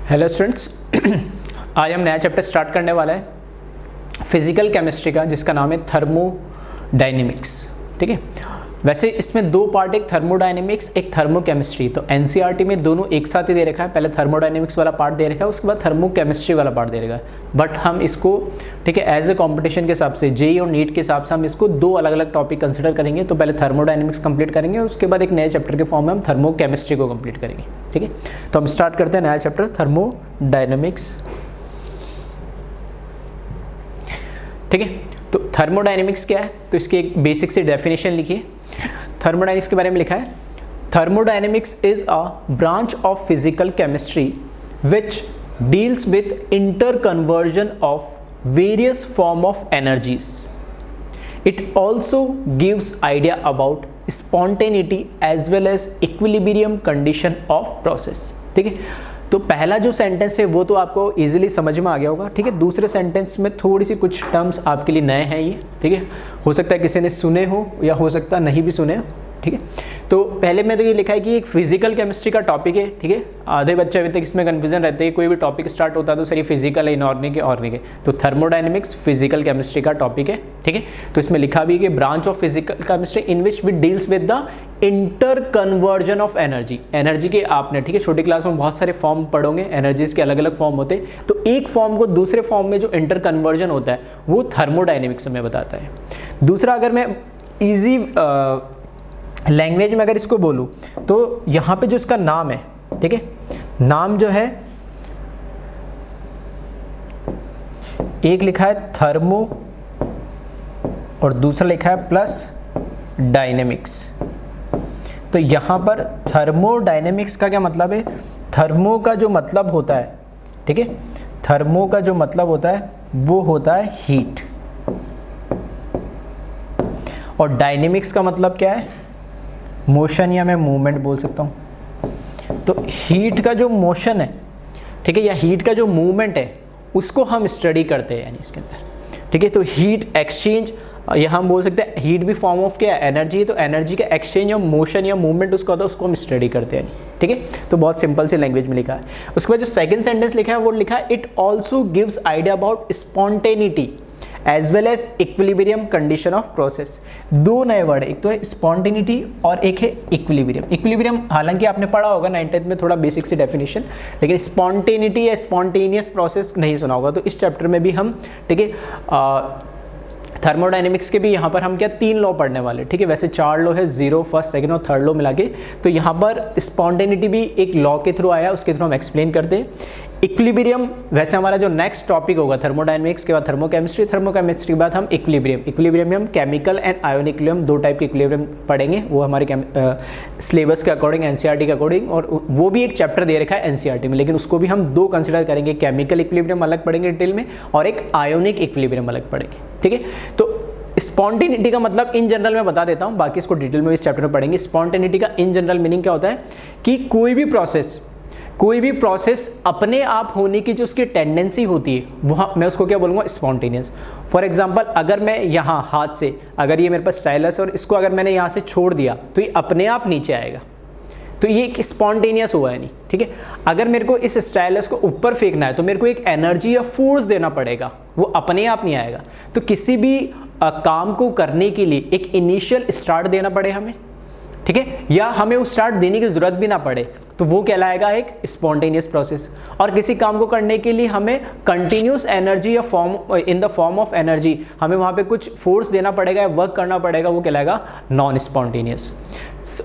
Hello students, आज हम नया चैप्टर स्टार्ट करने वाला है फिजिकल केमिस्ट्री का, जिसका नाम है थर्मोडायनेमिक्स। ठीक है, वैसे इसमें दो पार्ट, एक थर्मोडायनेमिक्स, एक थर्मोकेमिस्ट्री। तो एनसीईआरटी में दोनों एक साथ ही दे रखा है, पहले थर्मोडायनेमिक्स वाला पार्ट दे रखा है, उसके बाद थर्मोकेमिस्ट्री वाला पार्ट दे रखा है। बट हम इसको, ठीक है, एज ए कॉम्पिटिशन के हिसाब से, जेईई और नीट के हिसाब से हम इसको दो अलग अलग टॉपिक कंसिडर करेंगे। तो पहले थर्मोडायनेमिक्स कंप्लीट करेंगे और उसके बाद एक नए चैप्टर के फॉर्म में हम थर्मोकेमिस्ट्री को कंप्लीट करेंगे। ठीक है, तो हम स्टार्ट करते हैं नया चैप्टर थर्मोडायनेमिक्स। ठीक है, तो थर्मोडायनेमिक्स क्या है, तो इसकी एक बेसिक सी डेफिनेशन लिखिए। थर्मोडायनेमिक्स के बारे में लिखा है, thermodynamics is a branch of physical chemistry which deals with interconversion of various form of energies. It also gives idea about spontaneity as well as equilibrium condition of process. ठीक है, तो पहला जो सेंटेंस है वो तो आपको इजीली समझ में आ गया होगा. ठीक है, दूसरे सेंटेंस में थोड़ी सी कुछ टर्म्स आपके लिए नए हैं ये. ठीक है, हो सकता है किसी ने सुने हो या हो सकता है नहीं भी सुने हो. ठीक है, तो पहले में तो ये लिखा है कि एक फिजिकल केमिस्ट्री का टॉपिक है. ठीक है, आधे बच्चे अभी तक इसमें कन्फ्यूजन रहते हैं, कोई भी टॉपिक स्टार्ट होता है तो सर ये फिजिकल है, इनऑर्गेनिक है, ऑर्गेनिक है. तो थर्मोडायनेमिक्स फिजिकल केमिस्ट्री का टॉपिक है. ठीक है, तो इसमें लिखा भी है कि branch of physical chemistry in which which deals with the inter conversion of energy. Energy के आपने, ठीक है, छोटी क्लास में बहुत सारे फॉर्म पढ़ोगे, एनर्जीज के अलग अलग फॉर्म होते हैं. तो एक फॉर्म को दूसरे फॉर्म में जो इंटर कन्वर्जन होता है वो थर्मोडायनेमिक्स में बताता है. दूसरा, अगर मैं ईजी लैंग्वेज में अगर इसको बोलूँ तो यहाँ पे जो इसका नाम है, ठीक है, नाम जो है एक लिखा है थर्मो और दूसरा लिखा है प्लस डायनेमिक्स. तो यहाँ पर थर्मोडायनेमिक्स का क्या मतलब है, थर्मो का जो मतलब होता है, ठीक है, थर्मो का जो मतलब होता है वो होता है हीट, और डायनेमिक्स का मतलब क्या है, मोशन या मैं मूवमेंट बोल सकता हूँ. तो हीट का जो मोशन है, ठीक है, या हीट का जो मूवमेंट है उसको हम स्टडी करते हैं यानी इसके अंदर. ठीक है, तो हीट एक्सचेंज, यहाँ हम बोल सकते हैं हीट भी फॉर्म ऑफ क्या है, एनर्जी है. तो एनर्जी का एक्सचेंज या मोशन या मूवमेंट उसका होता है, उसको हम स्टडी करते हैं. ठीक है, तो बहुत सिंपल सी लैंग्वेज में लिखा है. उसके बाद जो सेकंड सेंटेंस लिखा है वो लिखा है it also gives idea about spontaneity as well as equilibrium condition of process. दो नए वर्ड है, एक तो है स्पॉन्टेनिटी और एक है इक्विलिब्रियम. इक्विलिब्रियम हालांकि आपने पढ़ा होगा 9th में, थोड़ा बेसिक सी डेफिनेशन, लेकिन स्पॉन्टेनिटी या स्पॉन्टेनियस प्रोसेस नहीं सुना होगा. तो इस चैप्टर में भी हम, ठीक है, थर्मोडायनेमिक्स के भी यहाँ पर हम क्या 3 लॉ पढ़ने वाले. ठीक है, वैसे 4 लॉ है, 0, फर्स्ट, सेकंड और थर्ड लॉ मिला के. तो यहाँ पर स्पॉन्टेनिटी भी एक लॉ के थ्रू आया, उसके थ्रू हम एक्सप्लेन करते हैं. इक्विलिब्रियम वैसे हमारा जो नेक्स्ट टॉपिक होगा, थर्मोडायनेमिक्स के बाद थर्मोकेमिस्ट्री, थर्मोकेमिस्ट्री के बाद हम इक्विलिब्रियम में हम chemical and ionic equilibrium, 2 type के इक्विलिब्रियम पढ़ेंगे. वो हमारे सिलेबस के अकॉर्डिंग, एनसीईआरटी के अकॉर्डिंग, और वो भी एक चैप्टर दे रखा है एनसीईआरटी में, लेकिन उसको भी हम 2 कंसिडर करेंगे. केमिकल इक्विलिब्रियम अलग पढ़ेंगे डिटेल में, और एक आयोनिक इक्विलिब्रियम अलग पढ़ेंगे. ठीक है, तो स्पॉन्टेनिटी का मतलब इन जनरल मैं बता देता हूं, बाकी इसको डिटेल में इस चैप्टर में पढ़ेंगे. स्पॉन्टेनिटी का इन जनरल मीनिंग क्या होता है कि कोई भी प्रोसेस अपने आप होने की जो उसकी टेंडेंसी होती है, वहाँ मैं उसको क्या बोलूँगा, स्पॉन्टेनियस. फॉर एग्जांपल, अगर मैं यहाँ हाथ से, अगर ये मेरे पास स्टाइलस है और इसको अगर मैंने यहाँ से छोड़ दिया तो ये अपने आप नीचे आएगा, तो ये एक स्पॉन्टेनियस हुआ है नहीं. ठीक है, अगर मेरे को इस स्टाइलस को ऊपर फेंकना है तो मेरे को एक एनर्जी या फोर्स देना पड़ेगा, वो अपने आप नहीं आएगा. तो किसी भी काम को करने के लिए एक इनिशियल स्टार्ट देना पड़े हमें, ठीक है, या हमें उस स्टार्ट देने की जरूरत भी ना पड़े, तो वो कहलाएगा एक स्पॉन्टेनियस प्रोसेस. और किसी काम को करने के लिए हमें कंटिन्यूस एनर्जी या form, in the form of energy, हमें वहाँ पे कुछ फोर्स देना पड़ेगा या वर्क करना पड़ेगा, वो कहलाएगा नॉन स्पॉन्टेनियस.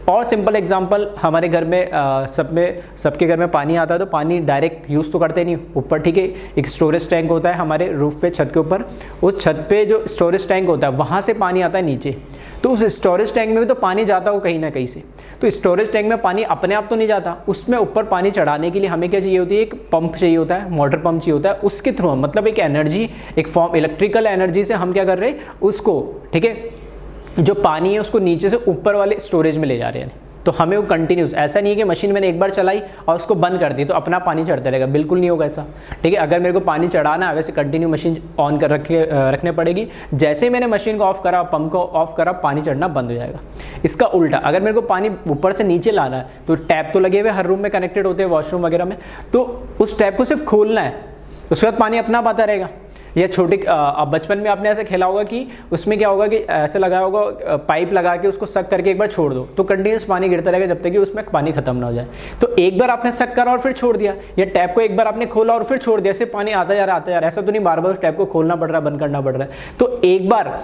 और सिंपल एग्जांपल, हमारे घर में सबके घर में पानी आता है, तो पानी डायरेक्ट यूज़ तो करते नहीं ऊपर. ठीक है, एक स्टोरेज टैंक होता है हमारे रूफ पे, छत के ऊपर. उस छत पे जो स्टोरेज टैंक होता है वहाँ से पानी आता है नीचे. तो उस स्टोरेज टैंक में भी तो पानी जाता हो कहीं ना कहीं से. तो स्टोरेज टैंक में पानी अपने आप तो नहीं जाता, उसमें ऊपर पानी चढ़ाने के लिए हमें क्या चाहिए होती है, एक पंप चाहिए होता है, मोटर पंप चाहिए होता है. उसके थ्रू हम, मतलब एक एनर्जी, एक फॉर्म इलेक्ट्रिकल एनर्जी से हम क्या कर रहे हैं उसको, ठीक है, जो पानी है उसको नीचे से ऊपर वाले स्टोरेज में ले जा रहे हैं. तो हमें वो कंटिन्यूस, ऐसा नहीं है कि मशीन मैंने एक बार चलाई और उसको बंद कर दी तो अपना पानी चढ़ता रहेगा, बिल्कुल नहीं होगा ऐसा, ठीक है। अगर मेरे को पानी चढ़ाना है वैसे कंटिन्यू मशीन ऑन कर रखने पड़ेगी। जैसे ही मैंने मशीन को ऑफ करा, पंप को ऑफ करा, पानी चढ़ना बंद हो जाएगा। इसका उल्टा, अगर मेरे को पानी ऊपर से नीचे लाना है तो टैप तो लगे हुए हर रूम में कनेक्टेड होते हैं, वॉशरूम वगैरह में, तो उस टैप को सिर्फ खोलना है, उसके बाद पानी अपना आता रहेगा। या छोटे अब बचपन में आपने ऐसे खेला होगा कि उसमें क्या होगा कि ऐसे लगाया होगा पाइप लगा के उसको सक करके एक बार छोड़ दो तो कंटिन्यूस पानी गिरता रहेगा जब तक कि उसमें पानी खत्म ना हो जाए। तो एक बार आपने सक करा और फिर छोड़ दिया, या टैप को एक बार आपने खोला और फिर छोड़ दिया, ऐसे पानी आता जा रहा है, ऐसा तो नहीं बार बार उस टैप को खोलना पड़ रहा है, बंद करना पड़ रहा है। तो एक बार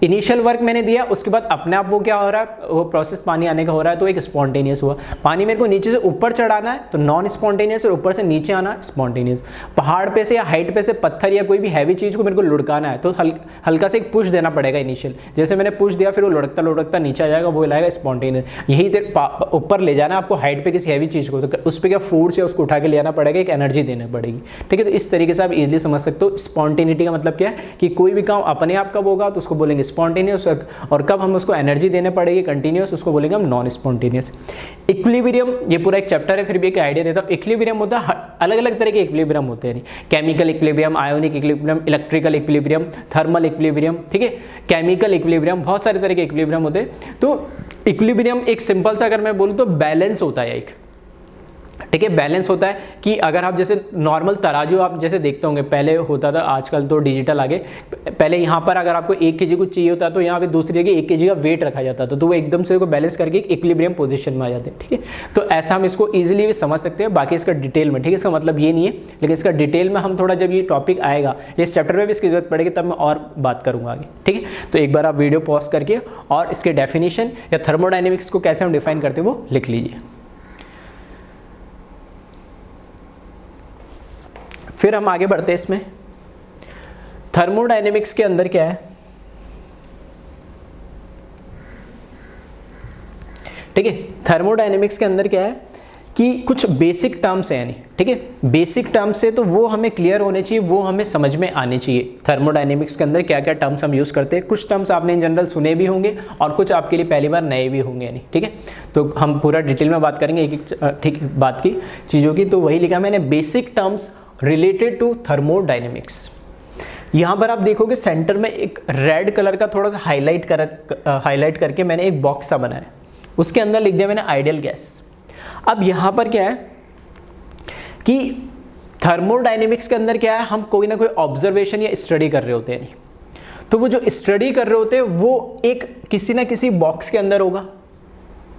इनिशियल वर्क मैंने दिया, उसके बाद अपने आप वो क्या हो रहा है, वो प्रोसेस पानी आने का हो रहा है, तो एक स्पॉन्टेनियस हुआ। पानी मेरे को नीचे से ऊपर चढ़ाना है तो नॉन स्पॉन्टेनियस, और ऊपर से नीचे आना स्पॉन्टेनियस। पहाड़ पे से या हाइट पे से पत्थर या कोई भी हैवी चीज़ को मेरे को लुढ़काना है तो हल्का से एक पुश देना पड़ेगा इनिशियल। जैसे मैंने पुश दिया फिर वो लुढ़कता लुढ़कता नीचे आ जाएगा, वो लाएगा स्पॉन्टेनियस। यही देर ऊपर ले जाना आपको हाइट पे किसी हैवी चीज़ को, तो उस पर क्या फोर्स या उसको उठा के ले आना पड़ेगा, एक एनर्जी देनी पड़ेगी, ठीक है। तो इस तरीके से आप इजीली समझ सकते हो। स्पॉन्टेनिटी का मतलब क्या है कि कोई भी काम अपने आप कब होगा तो उसको बोलेंगे स्पॉन्टेनियस, और कब हम उसको एनर्जी देने पड़ेगी कंटिन्यूअस, उसको बोलेंगे हम नॉन स्पॉन्टेनियस। इक्विलिब्रियम, ये पूरा एक चैप्टर है, फिर भी एक आइडिया देता हूँ। इक्विलिब्रियम होता है, अलग अलग तरह के इक्विलिब्रियम होते हैं, chemical equilibrium, ionic equilibrium, electrical equilibrium, thermal equilibrium, ठीक है, केमिकल इक्विलिब्रियम, बहुत सारे तरह के इक्विलिब्रियम होते हैं। तो इक्विलिब्रियम एक सिंपल सा अगर मैं बोलूँ तो बैलेंस होता है एक, ठीक है। बैलेंस होता है कि अगर आप जैसे नॉर्मल तराजू आप जैसे देखते होंगे, पहले होता था, आजकल तो डिजिटल आ गए। पहले यहाँ पर अगर आपको 1 kg कुछ चाहिए होता तो यहाँ पे दूसरी जगह 1 kg का वेट रखा जाता था, तो वो एकदम से बैलेंस करके एक इक्विलिब्रियम पोजीशन में आ जाते हैं, ठीक है। तो ऐसा हम इसको ईजिली भी समझ सकते हैं। बाकी इसका डिटेल में, ठीक है, इसका मतलब ये नहीं है, लेकिन इसका डिटेल में हम थोड़ा, जब ये टॉपिक आएगा इस चैप्टर में भी इसकी जरूरत पड़ेगी तब मैं और बात करूँगा आगे, ठीक है। तो एक बार आप वीडियो पॉज करके और इसके डेफिनेशन या थर्मोडाइनमिक्स को कैसे हम डिफाइन करते हैं वो लिख लीजिए। फिर हम आगे बढ़ते हैं इसमें। थर्मोडायनेमिक्स के अंदर क्या है, ठीक है, थर्मोडायनेमिक्स के अंदर क्या है कि कुछ बेसिक टर्म्स हैं, यानी ठीक है, बेसिक टर्म्स है तो वो हमें क्लियर होने चाहिए, वो हमें समझ में आने चाहिए। थर्मोडायनेमिक्स के अंदर क्या क्या टर्म्स हम यूज़ करते हैं, कुछ टर्म्स आपने इन जनरल सुने भी होंगे और कुछ आपके लिए पहली बार नए भी होंगे, यानी ठीक है। तो हम पूरा डिटेल में बात करेंगे एक एक ठीक बात की चीज़ों की। तो वही लिखा मैंने, basic terms related to thermodynamics. यहाँ पर आप देखोगे सेंटर में एक रेड कलर का थोड़ा सा हाईलाइट करके मैंने एक बॉक्स सा बनाया, उसके अंदर लिख दिया मैंने आइडियल गैस। अब यहाँ पर क्या है कि थर्मोडायनेमिक्स के अंदर क्या है, हम कोई ना कोई ऑब्जर्वेशन या स्टडी कर रहे होते हैं, तो वो जो स्टडी कर रहे होते हैं वो एक किसी ना किसी बॉक्स के अंदर होगा,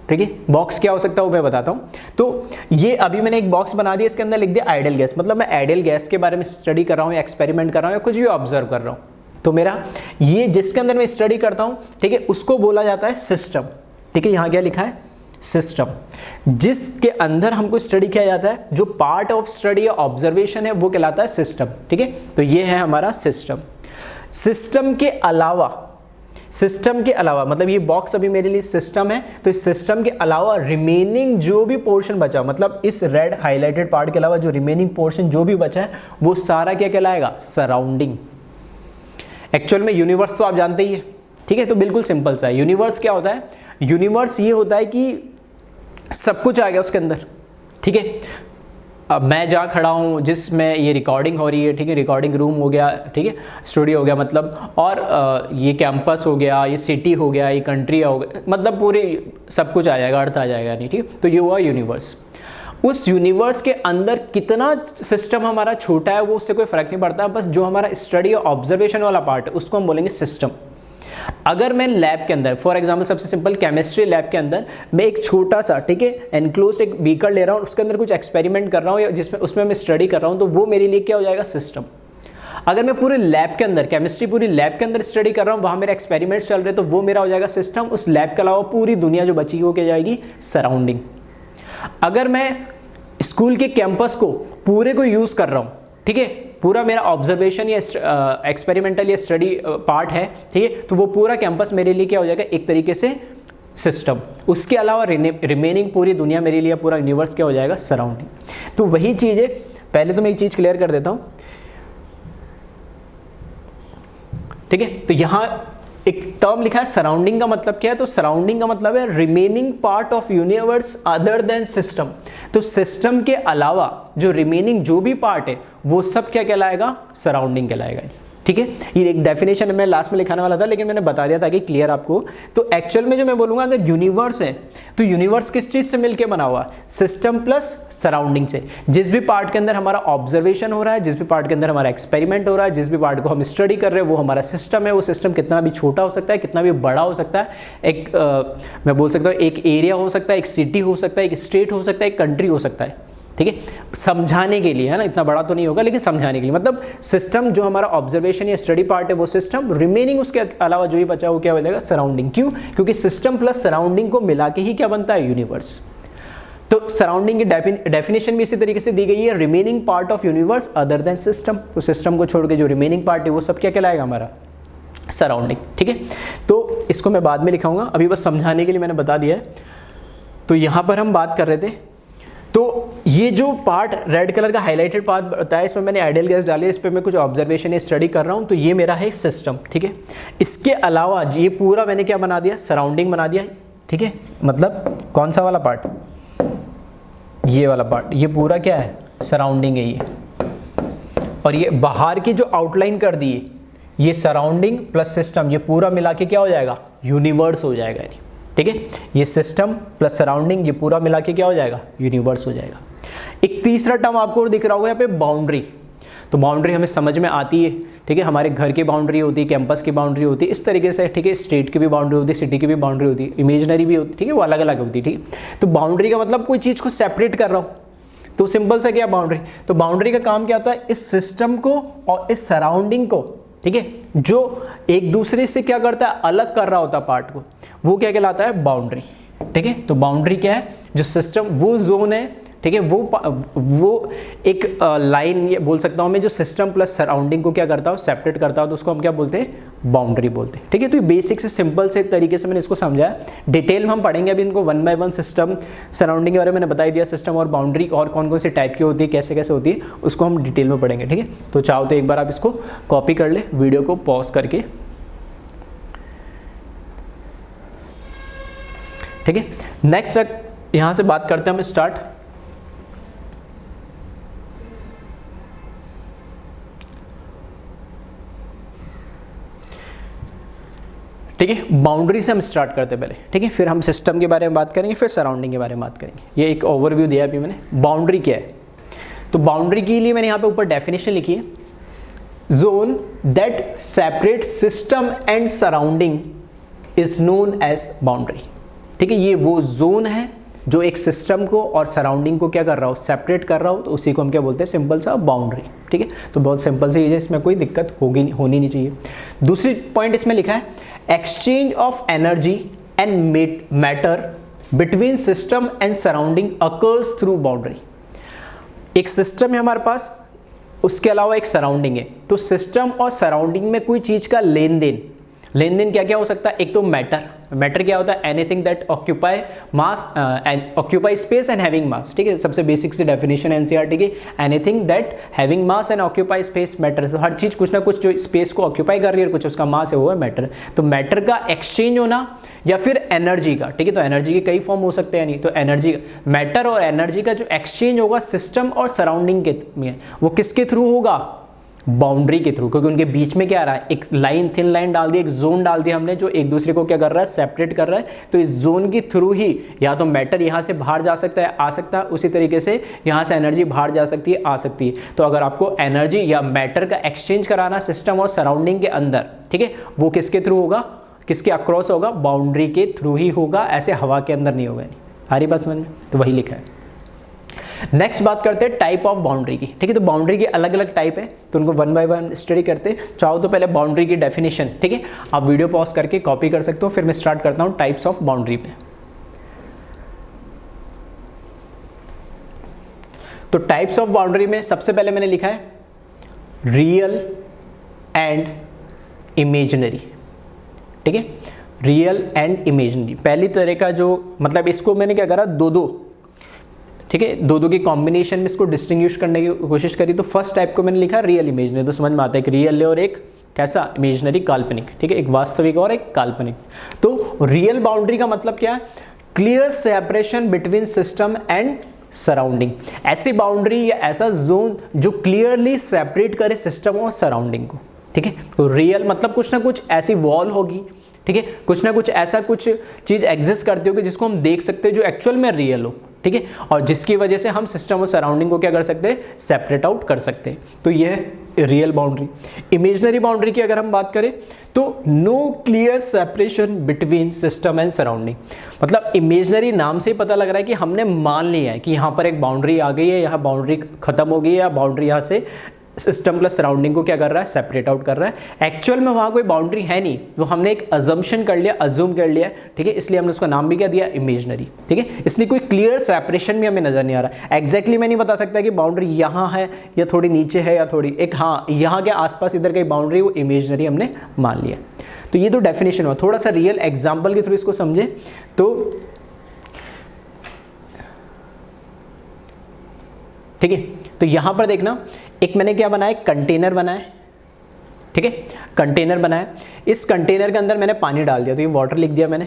ठीक है। बॉक्स क्या हो सकता है वो मैं बताता हूँ। तो ये अभी मैंने एक बॉक्स बना दिया, इसके अंदर लिख दिया आइडियल गैस, मतलब मैं आइडियल गैस के बारे में स्टडी कर रहा हूँ या एक्सपेरिमेंट कर रहा हूँ या कुछ भी ऑब्जर्व कर रहा हूँ। तो मेरा ये जिसके अंदर मैं स्टडी करता हूँ, ठीक है, उसको बोला जाता है सिस्टम, ठीक है। यहाँ क्या लिखा है, सिस्टम, जिसके अंदर हमको स्टडी किया जाता है, जो पार्ट ऑफ स्टडी या ऑब्जर्वेशन है वो कहलाता है सिस्टम, ठीक है। तो ये है हमारा सिस्टम। सिस्टम के अलावा मतलब ये बॉक्स अभी मेरे लिए सिस्टम है, तो इस सिस्टम के अलावा रिमेनिंग जो भी पोर्शन बचा, मतलब इस रेड हाईलाइटेड पार्ट के अलावा जो रिमेनिंग पोर्शन जो भी बचा है वो सारा क्या कहलाएगा, सराउंडिंग। एक्चुअल में यूनिवर्स तो आप जानते ही है, ठीक है। तो बिल्कुल सिंपल सा है। यूनिवर्स क्या होता है, यूनिवर्स ये होता है कि सब कुछ आ गया उसके अंदर, ठीक है। अब मैं जहाँ खड़ा हूँ जिसमें ये रिकॉर्डिंग हो रही है, ठीक है, रिकॉर्डिंग रूम हो गया, ठीक है, स्टूडियो हो गया मतलब, और ये कैंपस हो गया, ये सिटी हो गया, ये कंट्री हो गया, मतलब पूरे सब कुछ आ जाएगा, अर्थ आ जाएगा, नहीं, ठीक है। तो ये हुआ यूनिवर्स। उस यूनिवर्स के अंदर कितना सिस्टम हमारा छोटा है वो उससे कोई फर्क नहीं पड़ता, बस जो हमारा स्टडी और ऑब्जर्वेशन वाला पार्ट है उसको हम बोलेंगे सिस्टम। अगर मैं लैब के अंदर, फॉर एग्जांपल सबसे सिंपल केमिस्ट्री लैब के अंदर मैं एक छोटा सा, ठीक है, एनक्लोज्ड एक बीकर ले रहा हूँ, उसके अंदर कुछ एक्सपेरिमेंट कर रहा हूँ या जिसमें उसमें मैं स्टडी कर रहा हूँ, तो वो मेरे लिए क्या हो जाएगा, सिस्टम। अगर मैं पूरे लैब के अंदर, केमिस्ट्री पूरी लैब के अंदर स्टडी कर रहा हूँ, वहाँ मेरे एक्सपेरिमेंट्स चल रहे हैं, तो वो मेरा हो जाएगा सिस्टम। उस लैब के अलावा पूरी दुनिया जो बची वो क्या जाएगी, सराउंडिंग। अगर मैं स्कूल के कैंपस को पूरे को यूज़ कर रहा हूँ, ठीक है, पूरा मेरा ऑब्जर्वेशन या एक्सपेरिमेंटल या स्टडी पार्ट है, ठीक है, तो वो पूरा कैंपस मेरे लिए क्या हो जाएगा, एक तरीके से सिस्टम। उसके अलावा रिमेनिंग पूरी दुनिया मेरे लिए, पूरा यूनिवर्स क्या हो जाएगा, सराउंडिंग। तो वही चीज़ है। पहले तो मैं एक चीज़ क्लियर कर देता हूँ, ठीक है। तो यहाँ एक टर्म लिखा है सराउंडिंग का मतलब क्या है, तो सराउंडिंग का मतलब है remaining part of universe other than system. तो सिस्टम के अलावा जो रिमेनिंग जो भी पार्ट है वो सब क्या कहलाएगा, सराउंडिंग कहलाएगा। ठीक है, ये एक डेफिनेशन मैं लास्ट में लिखाने वाला था लेकिन मैंने बता दिया ताकि क्लियर आपको। तो एक्चुअल में जो मैं बोलूँगा, अगर यूनिवर्स है तो यूनिवर्स किस चीज़ से मिलके बना हुआ है, सिस्टम प्लस सराउंडिंग से। जिस भी पार्ट के अंदर हमारा ऑब्जर्वेशन हो रहा है, जिस भी पार्ट के अंदर हमारा एक्सपेरिमेंट हो रहा है, जिस भी पार्ट को हम स्टडी कर रहे हैं वो हमारा सिस्टम है। वो सिस्टम कितना भी छोटा हो सकता है, कितना भी बड़ा हो सकता है। मैं बोल सकता हूँ एक एरिया हो सकता है, एक सिटी हो सकता है, एक स्टेट हो सकता है, एक कंट्री हो सकता है। ठीक है, समझाने के लिए, है ना, इतना बड़ा तो नहीं होगा लेकिन समझाने के लिए। मतलब सिस्टम जो हमारा ऑब्जर्वेशन या स्टडी पार्ट है वो सिस्टम, रिमेनिंग उसके अलावा जो भी बचा वो क्या हो जाएगा, सराउंडिंग। क्यों? क्योंकि सिस्टम प्लस सराउंडिंग को मिला के ही क्या बनता है, यूनिवर्स। तो सराउंडिंग की डेफिनेशन भी इसी तरीके से दी गई है, remaining part of universe other than system. तो सिस्टम को छोड़ के जो रिमेनिंग पार्ट है वो सब क्या कहलाएगा, हमारा सराउंडिंग। ठीक है, तो इसको मैं बाद में लिखाऊंगा, अभी बस समझाने के लिए मैंने बता दिया है। तो यहाँ पर हम बात कर रहे थे, तो ये जो पार्ट रेड कलर का हाईलाइटेड पार्ट बताया, इसमें मैंने आइडियल गैस डाली है, इस पर मैं कुछ ऑब्जर्वेशन या स्टडी कर रहा हूँ। तो ये मेरा है सिस्टम। ठीक है, इसके अलावा ये पूरा मैंने क्या बना दिया, सराउंडिंग बना दिया। ठीक है, मतलब कौन सा वाला पार्ट, ये वाला पार्ट, ये पूरा क्या है, सराउंडिंग है ये। और ये बाहर की जो आउटलाइन कर दी, ये सराउंडिंग प्लस सिस्टम, ये पूरा मिला के क्या हो जाएगा, यूनिवर्स हो जाएगा। ठीक है, ये सिस्टम प्लस सराउंडिंग, ये पूरा मिला के क्या हो जाएगा, यूनिवर्स हो जाएगा। एक तीसरा टर्म आपको दिख रहा होगा यहाँ पे, बाउंड्री। तो बाउंड्री हमें समझ में आती है। ठीक है, हमारे घर की बाउंड्री होती है, कैंपस की बाउंड्री होती है, इस तरीके से। ठीक है, स्टेट की भी बाउंड्री होती है, सिटी की भी बाउंड्री होती है, इमेजिनरी भी होती है। ठीक है, वो अलग अलग होती है। ठीक है, तो बाउंड्री का मतलब कोई चीज़ को सेपरेट कर रहा हूँ, तो सिंपल सा क्या बाउंड्री। तो बाउंड्री का काम क्या होता है, इस सिस्टम को और इस सराउंडिंग को, ठीक है, जो एक दूसरे से क्या करता है, अलग कर रहा होता है पार्ट को, वो क्या कहलाता है, बाउंड्री। ठीक है, तो बाउंड्री क्या है, जो सिस्टम, वो जोन है। ठीक है, वो एक लाइन ये बोल सकता हूँ मैं, जो सिस्टम प्लस सराउंडिंग को क्या करता हो, सेपरेट करता हो, तो उसको हम क्या बोलते हैं, बाउंड्री बोलते हैं। ठीक है, तो ये बेसिक से सिंपल से तरीके से मैंने इसको समझाया। डिटेल में हम पढ़ेंगे अभी इनको one by one. System surrounding के बारे में मैंने बता दिया, सिस्टम और बाउंड्री और कौन कौन से टाइप की होती है, कैसे कैसे होती है, उसको हम डिटेल में पढ़ेंगे। ठीक है, तो चाहो तो एक बार आप इसको कॉपी कर ले, वीडियो को पॉज करके। ठीक है, नेक्स्ट यहाँ से बात करते हैं हम, स्टार्ट। ठीक है, बाउंड्री से हम स्टार्ट करते हैं पहले। ठीक है, फिर हम सिस्टम के बारे में बात करेंगे, फिर सराउंडिंग के बारे में बात करेंगे। ये एक ओवरव्यू दिया अभी मैंने। बाउंड्री क्या है, तो बाउंड्री के लिए मैंने यहाँ पे ऊपर डेफिनेशन लिखी है, zone that separate system and surrounding is known as boundary. ठीक है, ये वो जोन है जो एक सिस्टम को और सराउंडिंग को क्या कर रहा हो, सेपरेट कर रहा हो, तो उसी को हम क्या बोलते हैं, सिंपल सा बाउंड्री। ठीक है, तो बहुत सिंपल सी चीज़ है, इसमें कोई दिक्कत होनी नहीं चाहिए। दूसरी पॉइंट इसमें लिखा है, exchange of energy and matter between system and surrounding occurs through boundary. एक सिस्टम है हमारे पास, उसके अलावा एक सराउंडिंग है। तो सिस्टम और सराउंडिंग में कोई चीज़ का लेन देन क्या क्या हो सकता है, एक तो मैटर क्या होता है, anything that occupy mass and occupy space and having mass. ठीक है, सबसे बेसिक सी डेफिनेशन एनसीईआरटी की, anything that having mass and occupy space matter. तो हर चीज़ कुछ ना कुछ जो स्पेस को ऑक्यूपाई कर रही है और कुछ उसका मास है वो है मैटर। तो मैटर का एक्सचेंज होना या फिर एनर्जी का, ठीक है, तो एनर्जी के कई फॉर्म हो सकते हैं, नहीं तो एनर्जी का, मैटर और एनर्जी का जो एक्सचेंज होगा सिस्टम और सराउंडिंग के में, वो किसके थ्रू होगा, बाउंड्री के थ्रू। क्योंकि उनके बीच में क्या आ रहा है, एक लाइन, थिन लाइन डाल दी, एक जोन डाल दिया हमने जो एक दूसरे को क्या कर रहा है, सेपरेट कर रहा है। तो इस जोन के थ्रू ही या तो मैटर यहाँ से बाहर जा सकता है, आ सकता है, उसी तरीके से यहाँ से एनर्जी बाहर जा सकती है, आ सकती है। तो अगर आपको एनर्जी या मैटर का एक्सचेंज कराना सिस्टम और सराउंडिंग के अंदर, ठीक है, वो किसके थ्रू होगा, किसके अक्रॉस होगा, बाउंड्री के थ्रू ही होगा, ऐसे हवा के अंदर नहीं होगा। आ रही बात समझ में, तो वही लिखा है। नेक्स्ट बात करते हैं टाइप ऑफ बाउंड्री की। ठीक है, तो बाउंड्री के अलग अलग टाइप है, तो उनको वन बाय वन स्टडी करते हैं। चाहो तो पहले बाउंड्री की डेफिनेशन, ठीक है, आप वीडियो पॉज करके कॉपी कर सकते हो, फिर मैं स्टार्ट करता हूं टाइप्स ऑफ बाउंड्री पे। तो टाइप्स ऑफ बाउंड्री में सबसे पहले मैंने लिखा है रियल एंड इमेजिनरी। ठीक है, रियल एंड इमेजिनरी पहली तरह का जो, मतलब इसको मैंने क्या करा, दो, ठीक है, दो दो के कॉम्बिनेशन में इसको डिस्टिंग्विश करने की कोशिश करी। तो फर्स्ट टाइप को मैंने लिखा रियल इमेजनरी, तो समझ में आता है एक रियल और एक कैसा इमेजनरी काल्पनिक, ठीक है, एक वास्तविक और एक काल्पनिक। तो रियल बाउंड्री का मतलब क्या है, clear separation between system and surrounding, ऐसी बाउंड्री या ऐसा जोन जो क्लियरली सेपरेट करे सिस्टम और सराउंडिंग को, ठीक है। तो रियल मतलब कुछ ना कुछ ऐसी वॉल होगी, ठीक है, कुछ ना कुछ ऐसा कुछ चीज़ एग्जिस्ट करती होगी जिसको हम देख सकते हैं जो एक्चुअल में रियल हो, ठीक है, और जिसकी वजह से हम सिस्टम और सराउंडिंग को क्या कर सकते हैं, सेपरेट आउट कर सकते हैं। तो ये है रियल बाउंड्री। इमेजनरी बाउंड्री की अगर हम बात करें तो no clear separation between system and surrounding, मतलब इमेजनरी नाम से ही पता लग रहा है कि हमने मान लिया है कि यहाँ पर एक बाउंड्री आ गई है, यहाँ बाउंड्री खत्म हो गई है, या बाउंड्री यहाँ से सिस्टम प्लस सराउंडिंग को क्या कर रहा है, सेपरेट आउट कर रहा है। एक्चुअल में वहाँ कोई बाउंड्री है नहीं, तो हमने एक अजम्पशन कर लिया, अज्यूम कर लिया, ठीक है, इसलिए हमने उसका नाम भी क्या दिया, इमेजनरी, ठीक है। इसलिए कोई क्लियर सेपरेशन भी हमें नजर नहीं आ रहा। एग्जैक्टली मैं नहीं बता सकता कि बाउंड्री यहाँ है या थोड़ी नीचे है या थोड़ी एक, हाँ यहाँ के आसपास इधर कहीं बाउंड्री, वो इमेजनरी हमने मान लिया। तो ये तो डेफिनेशन हुआ। थोड़ा सा रियल एग्जाम्पल के थ्रू इसको समझे तो ठीक है। तो यहां पर देखना, एक मैंने क्या बनाया, कंटेनर बनाया, ठीक है, कंटेनर बनाया। इस कंटेनर के अंदर मैंने पानी डाल दिया, तो ये वाटर लिख दिया मैंने।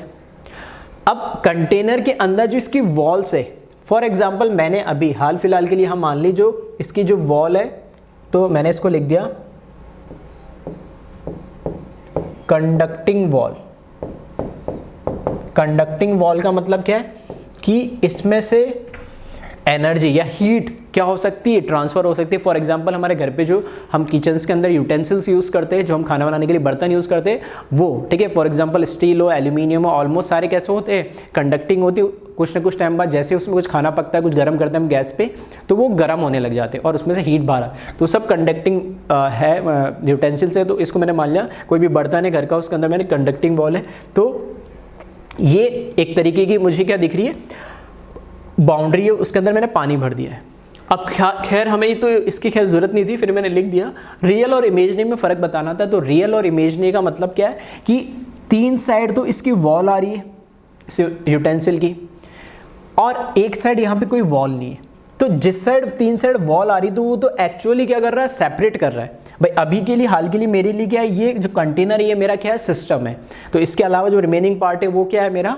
अब कंटेनर के अंदर जो इसकी वॉल्स है, फॉर एग्जांपल मैंने अभी हाल फिलहाल के लिए हम मान ली जो इसकी जो वॉल है, तो मैंने इसको लिख दिया कंडक्टिंग वॉल। कंडक्टिंग वॉल का मतलब क्या है कि इसमें से एनर्जी या हीट क्या हो सकती है, ट्रांसफर हो सकती है। फॉर एग्जांपल हमारे घर पे जो हम किचन्स के अंदर यूटेंसिल्स यूज़ करते हैं, जो हम खाना बनाने के लिए बर्तन यूज़ करते हैं वो, ठीक है, फॉर एग्जांपल स्टील हो, एल्यूमिनियम हो, ऑलमोस्ट सारे कैसे होते हैं, कंडक्टिंग होती है। कुछ ना कुछ टाइम बाद जैसे उसमें कुछ खाना पकता है, कुछ गर्म करते हैं हम गैस पे, तो वो गर्म होने लग जाते हैं और उसमें से हीट बाहर आ, तो सब कंडक्टिंग है यूटेंसिल्स है। तो इसको मैंने मान लिया कोई भी बर्तन है घर का, उसके अंदर मैंने कंडक्टिंग वॉल है। तो ये एक तरीके की मुझे क्या दिख रही है, बाउंड्री है, उसके अंदर मैंने पानी भर दिया है। अब खैर हमें तो इसकी खैर जरूरत नहीं थी, फिर मैंने लिख दिया। रियल और इमेजनरी में फ़र्क बताना था। तो रियल और इमेजनरी का मतलब क्या है कि तीन साइड तो इसकी वॉल आ रही है इस यूटेंसिल की, और एक साइड यहाँ पे कोई वॉल नहीं है। तो जिस साइड तीन साइड वॉल आ रही तो वो तो एक्चुअली क्या कर रहा है, सेपरेट कर रहा है। भाई अभी के लिए, हाल के लिए मेरे लिए क्या है, ये जो कंटेनर है ये मेरा क्या है, सिस्टम है। तो इसके अलावा जो रिमेनिंग पार्ट है वो क्या है, मेरा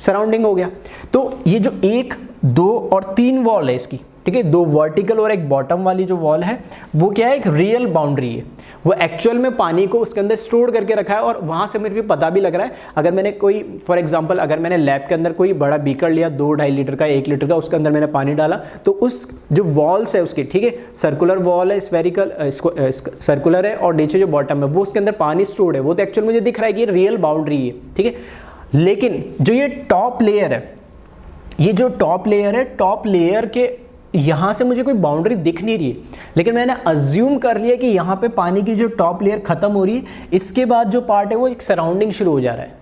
सराउंडिंग हो गया। तो ये जो एक, दो और तीन वॉल है इसकी, ठीक है, दो वर्टिकल और एक बॉटम वाली जो वॉल है वो क्या है, एक रियल बाउंड्री है। वो एक्चुअल में पानी को उसके अंदर स्टोर करके रखा है, और वहाँ से मेरे को पता भी लग रहा है। अगर मैंने कोई फॉर एग्जांपल अगर मैंने लैब के अंदर कोई बड़ा बीकर लिया 2-2.5 लीटर का, 1 लीटर का, उसके अंदर मैंने पानी डाला, तो उस जो वॉल्स है उसकी, ठीक है, सर्कुलर वॉल है, स्फेरिकल सर्कुलर है, और नीचे जो बॉटम है वो उसके अंदर पानी स्टोर्ड है, वो तो एक्चुअल मुझे दिख रहा है कि ये रियल बाउंड्री है, ठीक है। लेकिन जो ये टॉप लेयर है, ये जो टॉप लेयर है, टॉप लेयर के यहाँ से मुझे कोई बाउंड्री दिख नहीं रही है, लेकिन मैंने अज्यूम कर लिया कि यहाँ पे पानी की जो टॉप लेयर खत्म हो रही है, इसके बाद जो पार्ट है वो एक सराउंडिंग शुरू हो जा रहा है।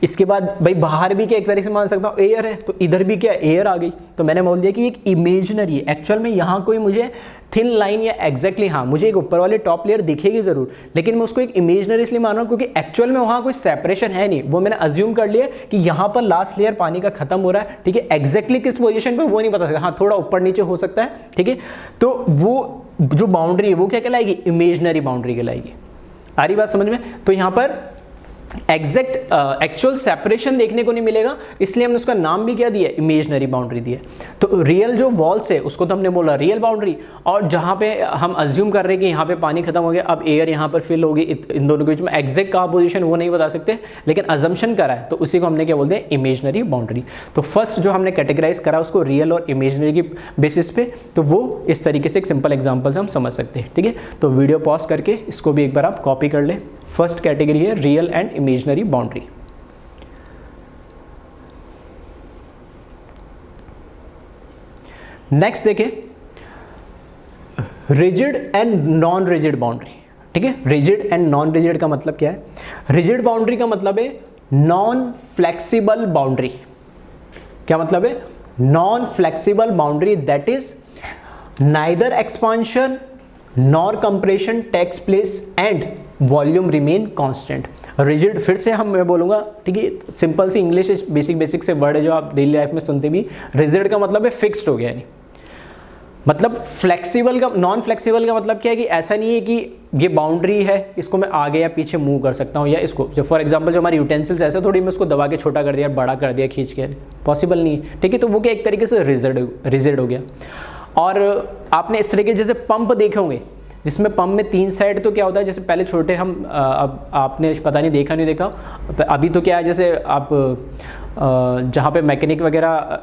इसके बाद भाई बाहर भी क्या एक तरीके से मान सकता हूँ एयर है, तो इधर भी क्या एयर आ गई, तो मैंने बोल दिया कि एक इमेजनरी है। एक्चुअल में यहाँ कोई मुझे थिन लाइन या एग्जैक्टली, हाँ मुझे एक ऊपर वाली टॉप लेयर दिखेगी जरूर, लेकिन मैं उसको एक इमेजनरी इसलिए मान रहा हूँ क्योंकि एक्चुअल में वहाँ कोई सेपरेशन है नहीं। वो मैंने अज्यूम कर लिया कि यहाँ पर लास्ट लेयर पानी का खत्म हो रहा है, ठीक है, एग्जैक्टली किस पोजीशन पे वो नहीं बता सकता, हाँ थोड़ा ऊपर नीचे हो सकता है, ठीक है। तो वो जो बाउंड्री है वो क्या कहलाएगी, इमेजनरी बाउंड्री कहलाएगी। आ रही बात समझ में। तो यहाँ पर एग्जैक्ट एक्चुअल सेपरेशन देखने को नहीं मिलेगा, इसलिए हमने उसका नाम भी क्या दिया, इमेजनरी बाउंड्री दिया। तो रियल जो वॉल्स है उसको तो हमने बोला रियल बाउंड्री, और जहाँ पे हम अज्यूम कर रहे हैं कि यहाँ पे पानी खत्म हो गया, अब एयर यहाँ पर फिल होगी, इन दोनों के बीच में एग्जैक्ट कहाँ पोजीशन वो नहीं बता सकते, लेकिन अजम्पशन करा है, तो उसी को हमने क्या बोलते हैं, इमेजनरी बाउंड्री। तो फर्स्ट जो हमने कैटेगराइज करा उसको रियल और इमेजनरी की बेसिस पे, तो वो इस तरीके से एक सिंपल एग्जाम्पल से हम समझ सकते हैं, ठीक है। तो वीडियो पॉज करके इसको भी एक बार आप कॉपी कर ले। फर्स्ट कैटेगरी है real and imaginary boundary. Next देखें, rigid and non rigid boundary, ठीक है। रिजिड एंड नॉन रिजिड का मतलब क्या है, रिजिड बाउंड्री का मतलब है नॉन फ्लेक्सिबल बाउंड्री। क्या मतलब है, non flexible boundary, that is neither expansion nor compression takes place and volume remain constant. Rigid फिर से मैं बोलूँगा, ठीक है, सिंपल सी इंग्लिश बेसिक से वर्ड है जो आप डेली लाइफ में सुनते भी। रिजिड का मतलब है फिक्स्ड हो गया, यानी मतलब फ्लेक्सिबल का, नॉन फ्लेक्सिबल का मतलब क्या है कि ऐसा नहीं है कि ये बाउंड्री है, इसको मैं आगे या पीछे मूव कर सकता हूँ, या इसको जो फॉर एग्जांपल जो हमारी यूटेंसिल्स ऐसा थोड़ी मैं उसको दबा के छोटा कर दिया, बड़ा कर दिया खींच के, पॉसिबल नहीं है, ठीक है। तो वो क्या एक तरीके से रिजिड हो गया। और आपने इस तरीके जैसे पंप देखे होंगे जिसमें पंप में 3 साइड, तो क्या होता है जैसे पहले छोटे हम अब आपने पता नहीं देखा नहीं देखा, अभी तो क्या है जैसे आप जहाँ पे मैकेनिक वगैरह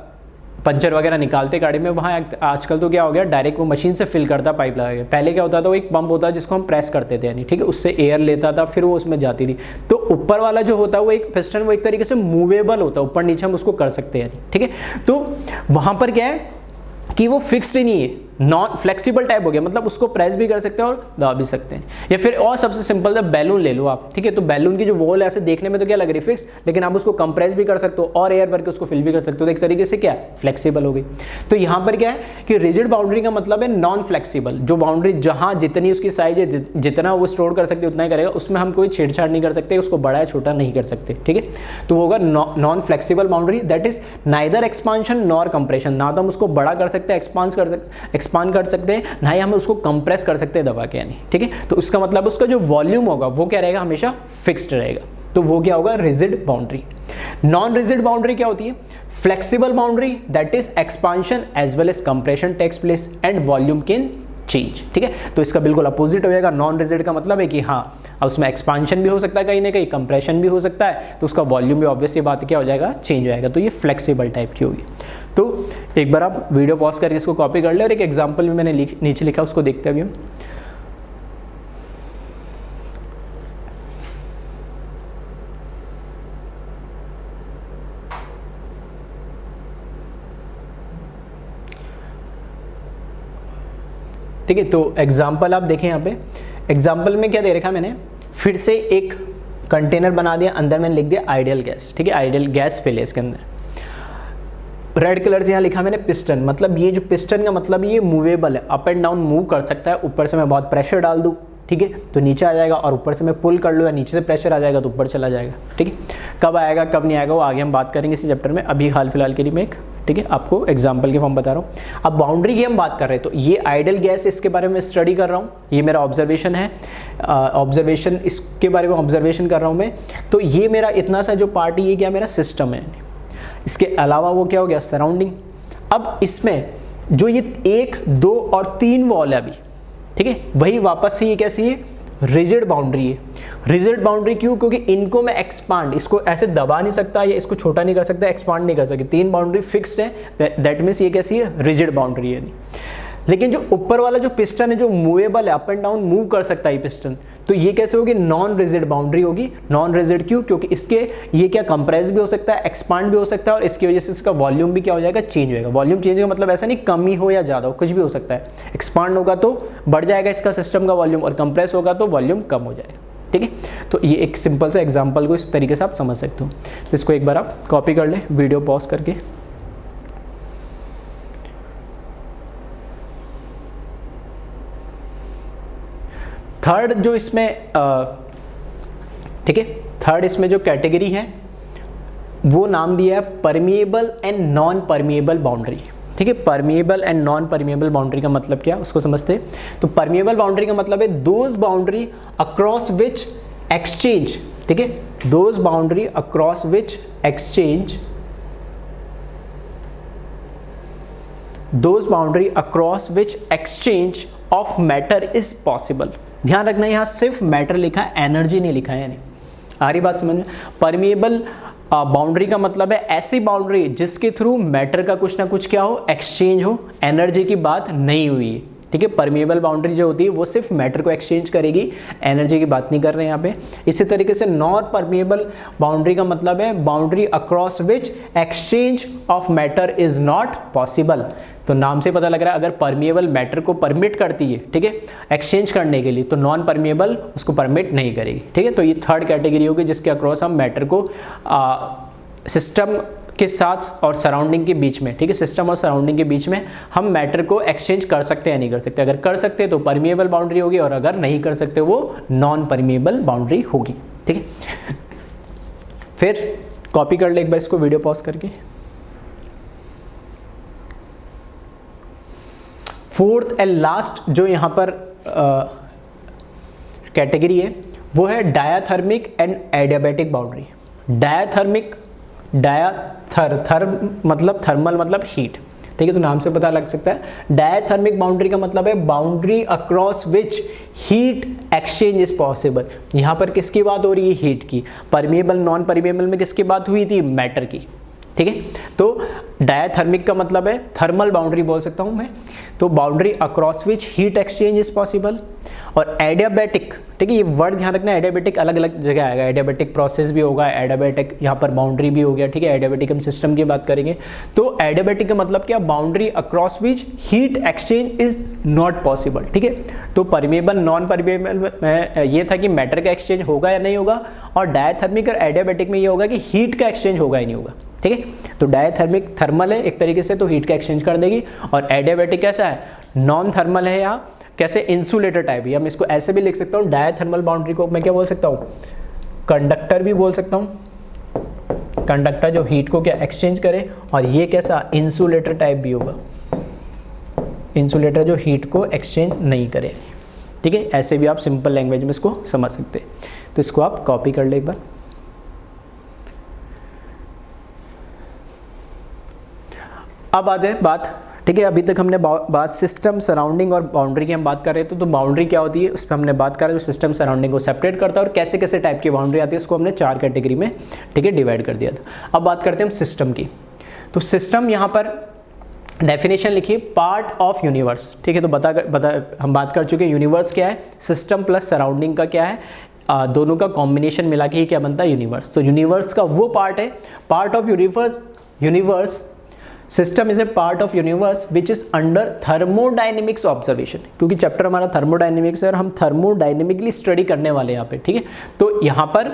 पंचर वगैरह निकालते गाड़ी में, वहाँ आजकल तो क्या हो गया डायरेक्ट वो मशीन से फिल करता पाइप लगा के। पहले क्या होता था वो एक पंप होता है जिसको हम प्रेस करते थे, यानी ठीक है, उससे एयर लेता था फिर वो उसमें जाती थी। तो ऊपर वाला जो होता है वो एक पिस्टन, वो एक तरीके से मूवेबल होता है, ऊपर नीचे हम उसको कर सकते हैं, ठीक है। तो वहाँ पर क्या है कि वो फिक्स्ड नहीं है, नॉन फ्लेक्सिबल टाइप हो गया, मतलब उसको प्रेस भी कर सकते हैं और दबा भी सकते हैं। या फिर और सबसे सिंपल है बैलून ले लो आप, ठीक है। तो बैलून की जो वॉल है ऐसे देखने में तो क्या लग रही है फिक्स, लेकिन आप उसको कंप्रेस भी कर सकते हो और एयर भर के उसको फिल भी कर सकते हो, तो एक तरीके से क्या फ्लेक्सिबल हो गई। तो यहाँ पर क्या है कि रिजिड बाउंड्री का मतलब है नॉन फ्लेक्सिबल, जो बाउंड्री जहाँ जितनी उसकी साइज है जितना वो स्टोर कर सकते उतना ही करेगा, उसमें हम कोई छेड़छाड़ नहीं कर सकते, उसको बड़ा या छोटा नहीं कर सकते, ठीक है। तो वो होगा non flexible boundary, that is neither expansion nor compression. ना तो हम उसको बड़ा कर सकते हैं, एक्सपांड कर सकते हैं, ना ही हम उसको कंप्रेस कर सकते हैं दबा के, यानी ठीक है। तो उसका मतलब उसका जो वॉल्यूम होगा वो क्या रहेगा, हमेशा फिक्स्ड रहेगा। तो वो क्या होगा, rigid boundary. Non rigid boundary क्या होती है, flexible boundary, that is expansion as well as compression takes place and volume can change, ठीक है। तो इसका बिल्कुल अपोजिट हो जाएगा। नॉन रिजिड का मतलब है कि हाँ उसमें एक्सपांशन भी हो सकता है कहीं ना कहीं, कंप्रेशन भी हो सकता है, तो उसका वॉल्यूम भी ऑब्वियसली बात क्या हो जाएगा, चेंज हो जाएगा। तो ये फ्लेक्सिबल टाइप की होगी। तो एक बार आप वीडियो पॉज करके इसको कॉपी कर ले, और एक एग्जांपल भी मैंने नीचे लिखा उसको देखते हैं अभी हम। ठीक है, तो एग्जाम्पल आप देखें यहाँ पे, एग्जाम्पल में क्या दे रखा मैंने, फिर से एक कंटेनर बना दिया, अंदर मैंने लिख दिया आइडियल गैस, ठीक है, आइडियल गैस फिल है इसके अंदर। रेड कलर से यहाँ लिखा मैंने पिस्टन, मतलब ये जो पिस्टन का मतलब ये मूवेबल है, अप एंड डाउन मूव कर सकता है। ऊपर से मैं बहुत प्रेशर डाल दूँ, ठीक है, तो नीचे आ जाएगा, और ऊपर से मैं पुल कर लूँ या नीचे से प्रेशर आ जाएगा तो ऊपर चला जाएगा, ठीक है। कब आएगा कब नहीं आएगा वो आगे हम बात करेंगे इसी चैप्टर में। अभी हाल फिलहाल के लिए मैं एक, ठीक है, आपको एग्जाम्पल के फॉर्म बता रहा हूँ। अब बाउंड्री की हम बात कर रहे हैं, तो ये आइडियल गैस, इसके बारे में स्टडी कर रहा हूँ, ये मेरा ऑब्जर्वेशन है, ऑब्जर्वेशन इसके बारे में ऑब्जर्वेशन कर रहा हूँ मैं। तो ये मेरा इतना सा जो पार्ट, ये क्या मेरा सिस्टम है, इसके अलावा वो क्या हो गया सराउंडिंग। अब इसमें जो ये 1, 2 और 3 वॉल है अभी, ठीक है, वही वापस से ये कैसी है, रिजिड बाउंड्री है। रिजिड बाउंड्री क्यों, क्योंकि इनको मैं एक्सपांड, इसको ऐसे दबा नहीं सकता या इसको छोटा नहीं कर सकता, एक्सपांड नहीं कर सकता। 3 बाउंड्री फिक्स्ड है, दैट मीन्स ये कैसी है, रिजिड बाउंड्री है। लेकिन जो ऊपर वाला जो पिस्टन है जो मूवेबल है, अप एंड डाउन मूव कर सकता है पिस्टन, तो ये कैसे होगी, नॉन रिजिड बाउंड्री होगी। नॉन रिजिड क्यों, क्योंकि इसके ये क्या कंप्रेस भी हो सकता है, एक्सपांड भी हो सकता है, और इसकी वजह से इसका वॉल्यूम भी क्या हो जाएगा, चेंज होगा। वॉल्यूम चेंज का मतलब ऐसा नहीं कमी हो या ज़्यादा हो, कुछ भी हो सकता है। एक्सपांड होगा तो बढ़ जाएगा इसका सिस्टम का वॉल्यूम, और कंप्रेस होगा तो वॉल्यूम कम हो जाएगा, ठीक है। तो ये एक सिंपल सा एग्जाम्पल को इस तरीके से आप समझ सकते हो। तो इसको एक बार आप कॉपी कर लें वीडियो पॉज करके। थर्ड जो इसमें ठीक है, थर्ड इसमें जो कैटेगरी है वो नाम दिया है permeable and non permeable boundary, ठीक है। Permeable and non permeable boundary का मतलब क्या, उसको समझते हैं। तो परमिएबल बाउंड्री का मतलब है those boundary across which exchange, ठीक है, those boundary across which exchange, those boundary across which exchange of matter is possible. ध्यान रखना यहाँ सिर्फ मैटर लिखा है, एनर्जी नहीं लिखा है, यानी आ रही बात समझ में। परमिएबल बाउंड्री का मतलब है ऐसी बाउंड्री जिसके थ्रू मैटर का कुछ ना कुछ क्या हो, एक्सचेंज हो, एनर्जी की बात नहीं हुई है, ठीक है। परमिएबल बाउंड्री जो होती है वो सिर्फ मैटर को एक्सचेंज करेगी, एनर्जी की बात नहीं कर रहे हैं यहाँ पे। इसी तरीके से नॉन परमिएबल बाउंड्री का मतलब है boundary across which exchange of matter is not possible. तो नाम से पता लग रहा है अगर परमिएबल मैटर को परमिट करती है, ठीक है, एक्सचेंज करने के लिए, तो नॉन परमिएबल उसको परमिट नहीं करेगी, ठीक है। तो ये थर्ड कैटेगरी होगी जिसके अक्रॉस हम मैटर को सिस्टम के साथ और सराउंडिंग के बीच में, ठीक है, सिस्टम और सराउंडिंग के बीच में हम मैटर को एक्सचेंज कर सकते हैं या नहीं कर सकते। अगर कर सकते तो परमिएबल बाउंड्री होगी, और अगर नहीं कर सकते वो नॉन परमिएबल बाउंड्री होगी, ठीक है। फिर कॉपी कर ले एक बार इसको वीडियो पॉज करके। फोर्थ एंड लास्ट जो यहाँ पर कैटेगरी है वो है diathermic and adiabatic boundary. Diathermic, मतलब थर्मल मतलब हीट, ठीक है, तो नाम से पता लग सकता है। डायाथर्मिक बाउंड्री का मतलब है boundary across which heat exchange is possible. यहाँ पर किसकी बात हो रही है? हीट की। परमिएबल नॉन परमिएबल में किसकी बात हुई थी? मैटर की, ठीक है। तो डायाथर्मिक का मतलब है थर्मल बाउंड्री बोल सकता हूँ मैं, तो boundary across which heat exchange is possible. और एडियाबैटिक, ठीक है, ये वर्ड ध्यान रखना, एडियाबैटिक अलग अलग जगह आएगा, एडियाबैटिक प्रोसेस भी होगा, एडियाबैटिक यहाँ पर बाउंड्री भी हो गया, ठीक है। एडियाबैटिक हम सिस्टम की बात करेंगे, तो एडियाबैटिक का मतलब क्या? Boundary across which heat exchange is not possible, ठीक है। तो परमिएबल नॉन परमिएबल में ये था कि मैटर का एक्सचेंज होगा या नहीं होगा, और डायाथर्मिक और एडियाबैटिक में ये होगा कि हीट का एक्सचेंज होगा या नहीं होगा, ठीक है। तो डायाथर्मिक थर्मल है एक तरीके से, तो हीट का एक्सचेंज कर देगी, और एडियाबैटिक कैसा है? नॉन थर्मल है, या कैसे? इंसुलेटर टाइप, या मैं इसको ऐसे भी लिख सकता हूँ, डायाथर्मल बाउंड्री को मैं क्या बोल सकता हूँ? कंडक्टर भी बोल सकता हूँ। कंडक्टर जो हीट को क्या एक्सचेंज करे, और ये कैसा? इंसुलेटर टाइप भी होगा, इंसुलेटर जो हीट को एक्सचेंज नहीं करे, ठीक है। ऐसे भी आप सिंपल लैंग्वेज में इसको समझ सकते हैं। तो इसको आप कॉपी कर ले एक बार। अब आते हैं बात, ठीक है, अभी तक हमने बात सिस्टम, सराउंडिंग और बाउंड्री की हम बात कर रहे थे। तो बाउंड्री क्या होती है उस पर हमने बात करा, जो सिस्टम सराउंडिंग को सेपरेट करता है, और कैसे कैसे टाइप की बाउंड्री आती है उसको हमने 4 कैटेगरी में, ठीक है, डिवाइड कर दिया था। अब बात करते हैं हम सिस्टम की। तो सिस्टम यहाँ पर डेफिनेशन लिखिए, पार्ट ऑफ यूनिवर्स, ठीक है। तो हम बात कर चुके हैं यूनिवर्स क्या है, सिस्टम प्लस सराउंडिंग का क्या है, दोनों का कॉम्बिनेशन मिला के ही क्या बनता है? यूनिवर्स। तो यूनिवर्स का वो पार्ट है, part of universe system is a part of universe which is under thermodynamics observation, क्योंकि चैप्टर हमारा थर्मोडाइनेमिक्स है और हम थर्मोडाइनेमिकली स्टडी करने वाले हैं यहाँ पे, ठीक है। तो यहाँ पर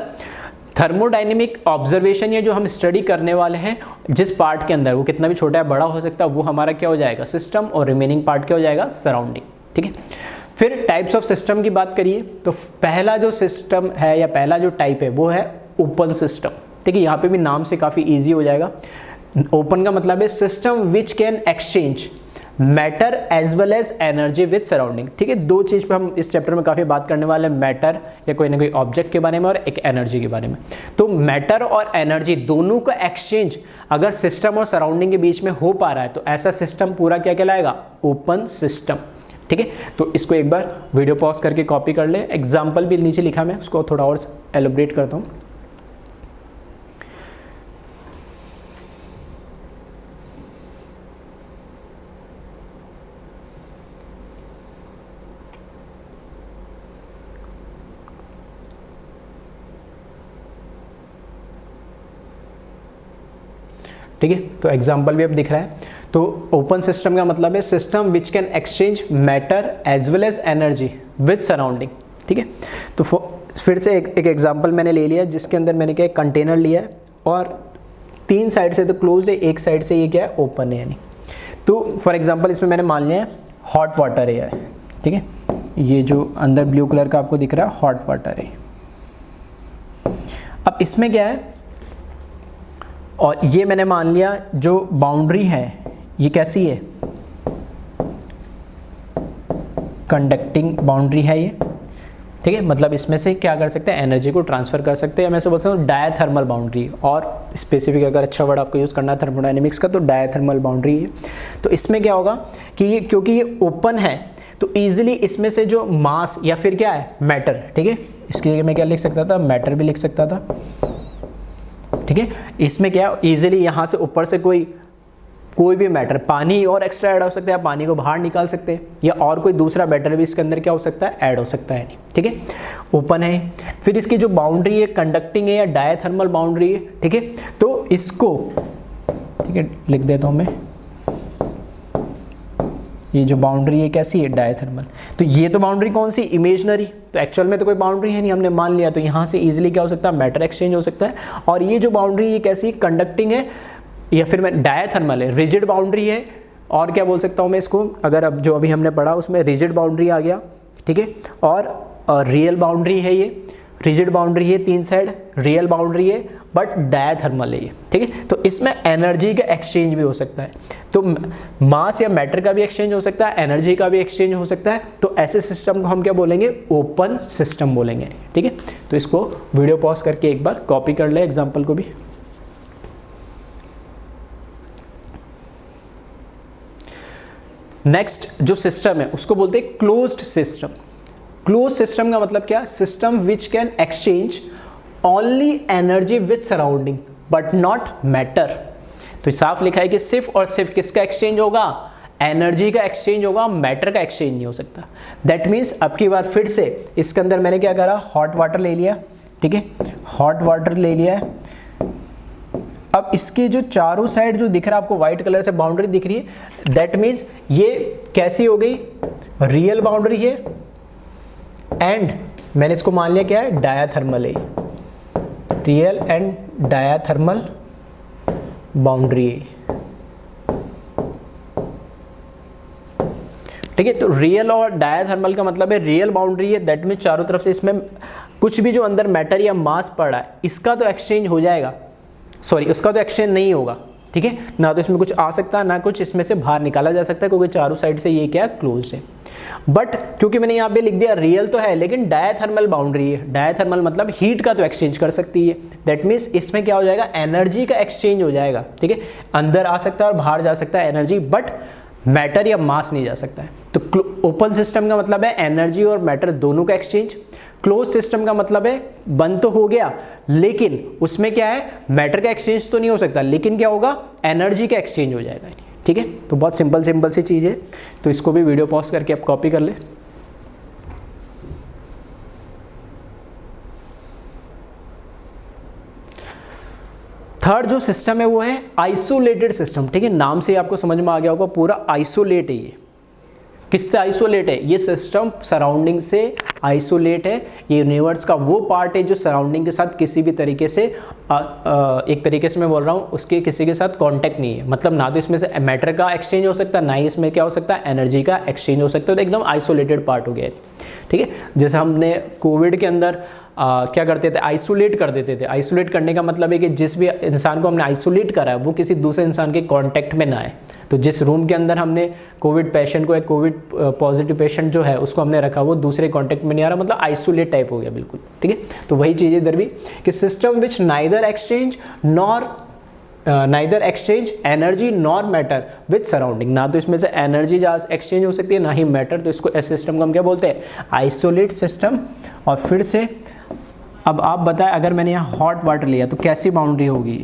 थर्मोडाइनेमिक ऑब्जर्वेशन ये जो हम स्टडी करने वाले हैं, जिस पार्ट के अंदर, वो कितना भी छोटा या बड़ा हो सकता है, वो हमारा क्या हो जाएगा? सिस्टम, और रिमेनिंग पार्ट क्या हो जाएगा? सराउंडिंग, ठीक है। फिर टाइप्स ऑफ सिस्टम की बात करिए, तो पहला जो सिस्टम है या पहला जो टाइप है वो है ओपन सिस्टम, ठीक है। यहाँ पे भी नाम से काफ़ी ईजी हो जाएगा। ओपन का मतलब है system which can exchange matter as well as energy with surrounding, ठीक है। 2 चीज़ पे हम इस चैप्टर में काफ़ी बात करने वाले हैं, मैटर या कोई ना कोई ऑब्जेक्ट के बारे में, और एक एनर्जी के बारे में। तो मैटर और एनर्जी दोनों का एक्सचेंज अगर सिस्टम और सराउंडिंग के बीच में हो पा रहा है, तो ऐसा सिस्टम पूरा क्या कहलाएगा? ओपन सिस्टम, ठीक है। तो इसको एक बार वीडियो पॉज करके कॉपी कर ले। एग्जाम्पल भी नीचे लिखा, मैं उसको थोड़ा और एलोब्रेट करता हूँ। ठीक है, तो एग्जाम्पल भी अब दिख रहा है। तो ओपन सिस्टम का मतलब है system which can exchange matter as well as energy with surrounding, ठीक है। तो फिर से एक एग्जाम्पल मैंने ले लिया, जिसके अंदर मैंने क्या कंटेनर लिया है, और 3 साइड से तो क्लोज्ड है, एक साइड से ये क्या है? ओपन है यानी। तो फॉर एग्जाम्पल इसमें मैंने मान लिया है हॉट वाटर है, ठीक है। ये जो अंदर ब्लू कलर का आपको दिख रहा है हॉट वाटर है। अब इसमें क्या है, और ये मैंने मान लिया जो बाउंड्री है ये कैसी है? कंडक्टिंग बाउंड्री है ये, ठीक है। मतलब इसमें से क्या कर सकते हैं? एनर्जी को ट्रांसफर कर सकते हैं, या मैं से बोल सकता हूँ डायाथर्मल बाउंड्री, और स्पेसिफिक अगर अच्छा वर्ड आपको यूज़ करना है थर्मोडायनेमिक्स का, तो डायाथर्मल बाउंड्री है। तो इसमें क्या होगा कि ये, क्योंकि ये ओपन है, तो ईजिली इसमें से जो मास या फिर क्या है? मैटर, ठीक है। इसके लिए मैं क्या लिख सकता था? मैटर भी लिख सकता था, ठीक है। इसमें क्या इजीली यहाँ से ऊपर से कोई भी मैटर, पानी और एक्स्ट्रा ऐड हो सकता है, पानी को बाहर निकाल सकते हैं, या और कोई दूसरा मैटर भी इसके अंदर क्या हो सकता है? ऐड हो सकता है, ठीक है। ओपन है। फिर इसकी जो बाउंड्री है कंडक्टिंग है या डायाथर्मल बाउंड्री है, ठीक है। तो इसको, ठीक है, लिख देता हूँ मैं, ये जो बाउंड्री है कैसी है? डायाथर्मल। तो ये तो बाउंड्री कौन सी? इमेजनरी, तो एक्चुअल में तो कोई बाउंड्री है नहीं, हमने मान लिया। तो यहाँ से इजीली क्या हो सकता है? मैटर एक्सचेंज हो सकता है। और ये जो बाउंड्री है कैसी? कंडक्टिंग है, या फिर मैं डायाथर्मल है, रिजिड बाउंड्री है। और क्या बोल सकता हूँ मैं इसको? अगर अब जो अभी हमने पढ़ा उसमें रिजिड बाउंड्री आ गया, ठीक है। और रियल बाउंड्री है ये, रिजिड बाउंड्री है तीन साइड, रियल बाउंड्री है बट डायथर्मल है ये, ठीक है। तो इसमें एनर्जी का एक्सचेंज भी हो सकता है, तो मास या मैटर का भी एक्सचेंज हो सकता है, एनर्जी का भी एक्सचेंज हो सकता है। तो ऐसे सिस्टम को हम क्या बोलेंगे, ओपन सिस्टम बोलेंगे, ठीक है। तो इसको वीडियो पॉज करके एक बार कॉपी कर ले एग्जाम्पल को भी। नेक्स्ट जो सिस्टम है उसको बोलते हैं क्लोज्ड सिस्टम। क्लोज सिस्टम का मतलब क्या, system which can exchange only energy with surrounding but not matter. तो साफ लिखा है कि सिर्फ और सिर्फ किसका एक्सचेंज होगा, एनर्जी का एक्सचेंज होगा, मैटर का एक्सचेंज नहीं हो सकता। दैट मीन्स अब की बार फिर से इसके अंदर मैंने क्या करा, हॉट वाटर ले लिया, ठीक है, हॉट वाटर ले लिया है। अब इसके जो चारों साइड जो दिख रहा है आपको व्हाइट कलर से बाउंड्री दिख रही है, दैट मीन्स ये कैसी हो गई, रियल बाउंड्री है एंड मैंने इसको मान लिया क्या है, डायाथर्मल है, रियल एंड डायाथर्मल बाउंड्री है, ठीक है। तो रियल और डायाथर्मल का मतलब है रियल बाउंड्री है, दैट मीन्स चारों तरफ से इसमें कुछ भी जो अंदर मैटर या मास पड़ा है इसका तो एक्सचेंज हो जाएगा, सॉरी उसका तो एक्सचेंज नहीं होगा, ठीक है, ना तो इसमें कुछ आ सकता है ना कुछ इसमें से बाहर निकाला जा सकता है, क्योंकि चारों साइड से ये क्या क्लोज है। बट क्योंकि मैंने यहाँ पे लिख दिया रियल तो है लेकिन डायाथर्मल बाउंड्री है, डायाथर्मल मतलब हीट का तो एक्सचेंज कर सकती है, दैट मीन्स इसमें क्या हो जाएगा, एनर्जी का एक्सचेंज हो जाएगा, ठीक है। अंदर आ सकता है और बाहर जा सकता है एनर्जी, बट मैटर या मास नहीं जा सकता है। तो ओपन सिस्टम का मतलब है एनर्जी और मैटर दोनों का एक्सचेंज। क्लोज सिस्टम का मतलब है बंद तो हो गया लेकिन उसमें क्या है, मैटर का एक्सचेंज तो नहीं हो सकता लेकिन क्या होगा, एनर्जी का एक्सचेंज हो जाएगा, ठीक है। तो बहुत सिंपल सी चीज़ है, तो इसको भी वीडियो पॉज करके आप कॉपी कर ले। थर्ड जो सिस्टम है वो है आइसोलेटेड सिस्टम, ठीक है। नाम से आपको समझ में आ गया होगा, पूरा आइसोलेट है ये। किससे आइसोलेट है, ये सिस्टम सराउंडिंग से आइसोलेट है। ये यूनिवर्स का वो पार्ट है जो सराउंडिंग के साथ किसी भी तरीके से एक तरीके से मैं बोल रहा हूँ उसके किसी के साथ कांटेक्ट नहीं है, मतलब ना तो इसमें से मैटर का एक्सचेंज हो सकता है ना ही इसमें क्या हो सकता है, एनर्जी का एक्सचेंज हो सकता है। तो एकदम आइसोलेटेड पार्ट हो गया है, ठीक है। जैसे हमने कोविड के अंदर क्या करते थे, आइसोलेट कर देते थे। आइसोलेट करने का मतलब है कि जिस भी इंसान को हमने आइसोलेट करा है वो किसी दूसरे इंसान के कांटेक्ट में ना आए। तो जिस रूम के अंदर हमने कोविड पेशेंट को, एक कोविड पॉजिटिव पेशेंट जो है उसको हमने रखा, वो दूसरे कांटेक्ट में नहीं आ रहा, मतलब आइसोलेट टाइप हो गया बिल्कुल, ठीक है। तो वही चीज़ इधर भी कि system which neither exchange energy nor matter with surrounding, ना तो इसमें से एनर्जी एक्सचेंज हो सकती है ना ही मैटर। तो इसको इस सिस्टम को हम क्या बोलते हैं, आइसोलेट सिस्टम। और फिर से अब आप बताएं, अगर मैंने यहाँ हॉट वाटर लिया तो कैसी बाउंड्री होगी,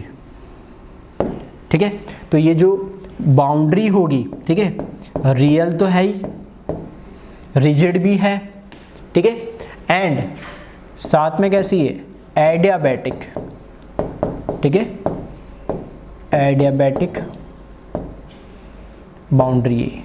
ठीक है। तो ये जो बाउंड्री होगी, ठीक है, रियल तो है ही, रिजिड भी है, ठीक है, एंड साथ में कैसी है, एडियाबैटिक, ठीक है, एडियाबैटिक बाउंड्री है।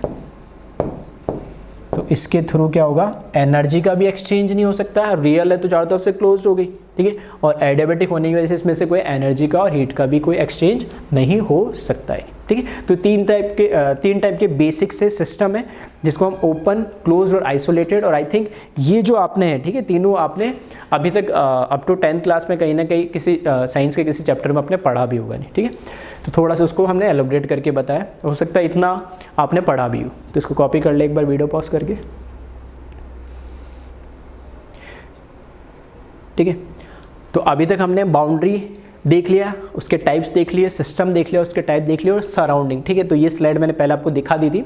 तो इसके थ्रू क्या होगा, एनर्जी का भी एक्सचेंज नहीं हो सकता है, रियल है तो चारों तरफ से क्लोज हो गई, ठीक है, और एडियाबैटिक होने की वजह से इसमें से कोई एनर्जी का और हीट का भी कोई एक्सचेंज नहीं हो सकता है, ठीक है। तो तीन टाइप के बेसिक से सिस्टम है जिसको हम ओपन, क्लोज और आइसोलेटेड। और आई थिंक ये जो आपने है, ठीक है, तीनों आपने अभी तक अप टू 10th क्लास में कहीं ना कहीं किसी साइंस के किसी चैप्टर में आपने पढ़ा भी होगा नहीं, ठीक है। तो थोड़ा सा उसको हमने एलोबरेट करके बताया, हो सकता है इतना आपने पढ़ा भी हो। तो इसको कॉपी कर ले एक बार वीडियो पॉज करके, ठीक है। तो अभी तक हमने बाउंड्री देख लिया, उसके टाइप्स देख लिए, सिस्टम देख लिया, उसके टाइप देख लिए और सराउंडिंग, ठीक है। तो ये स्लाइड मैंने पहले आपको दिखा दी थी,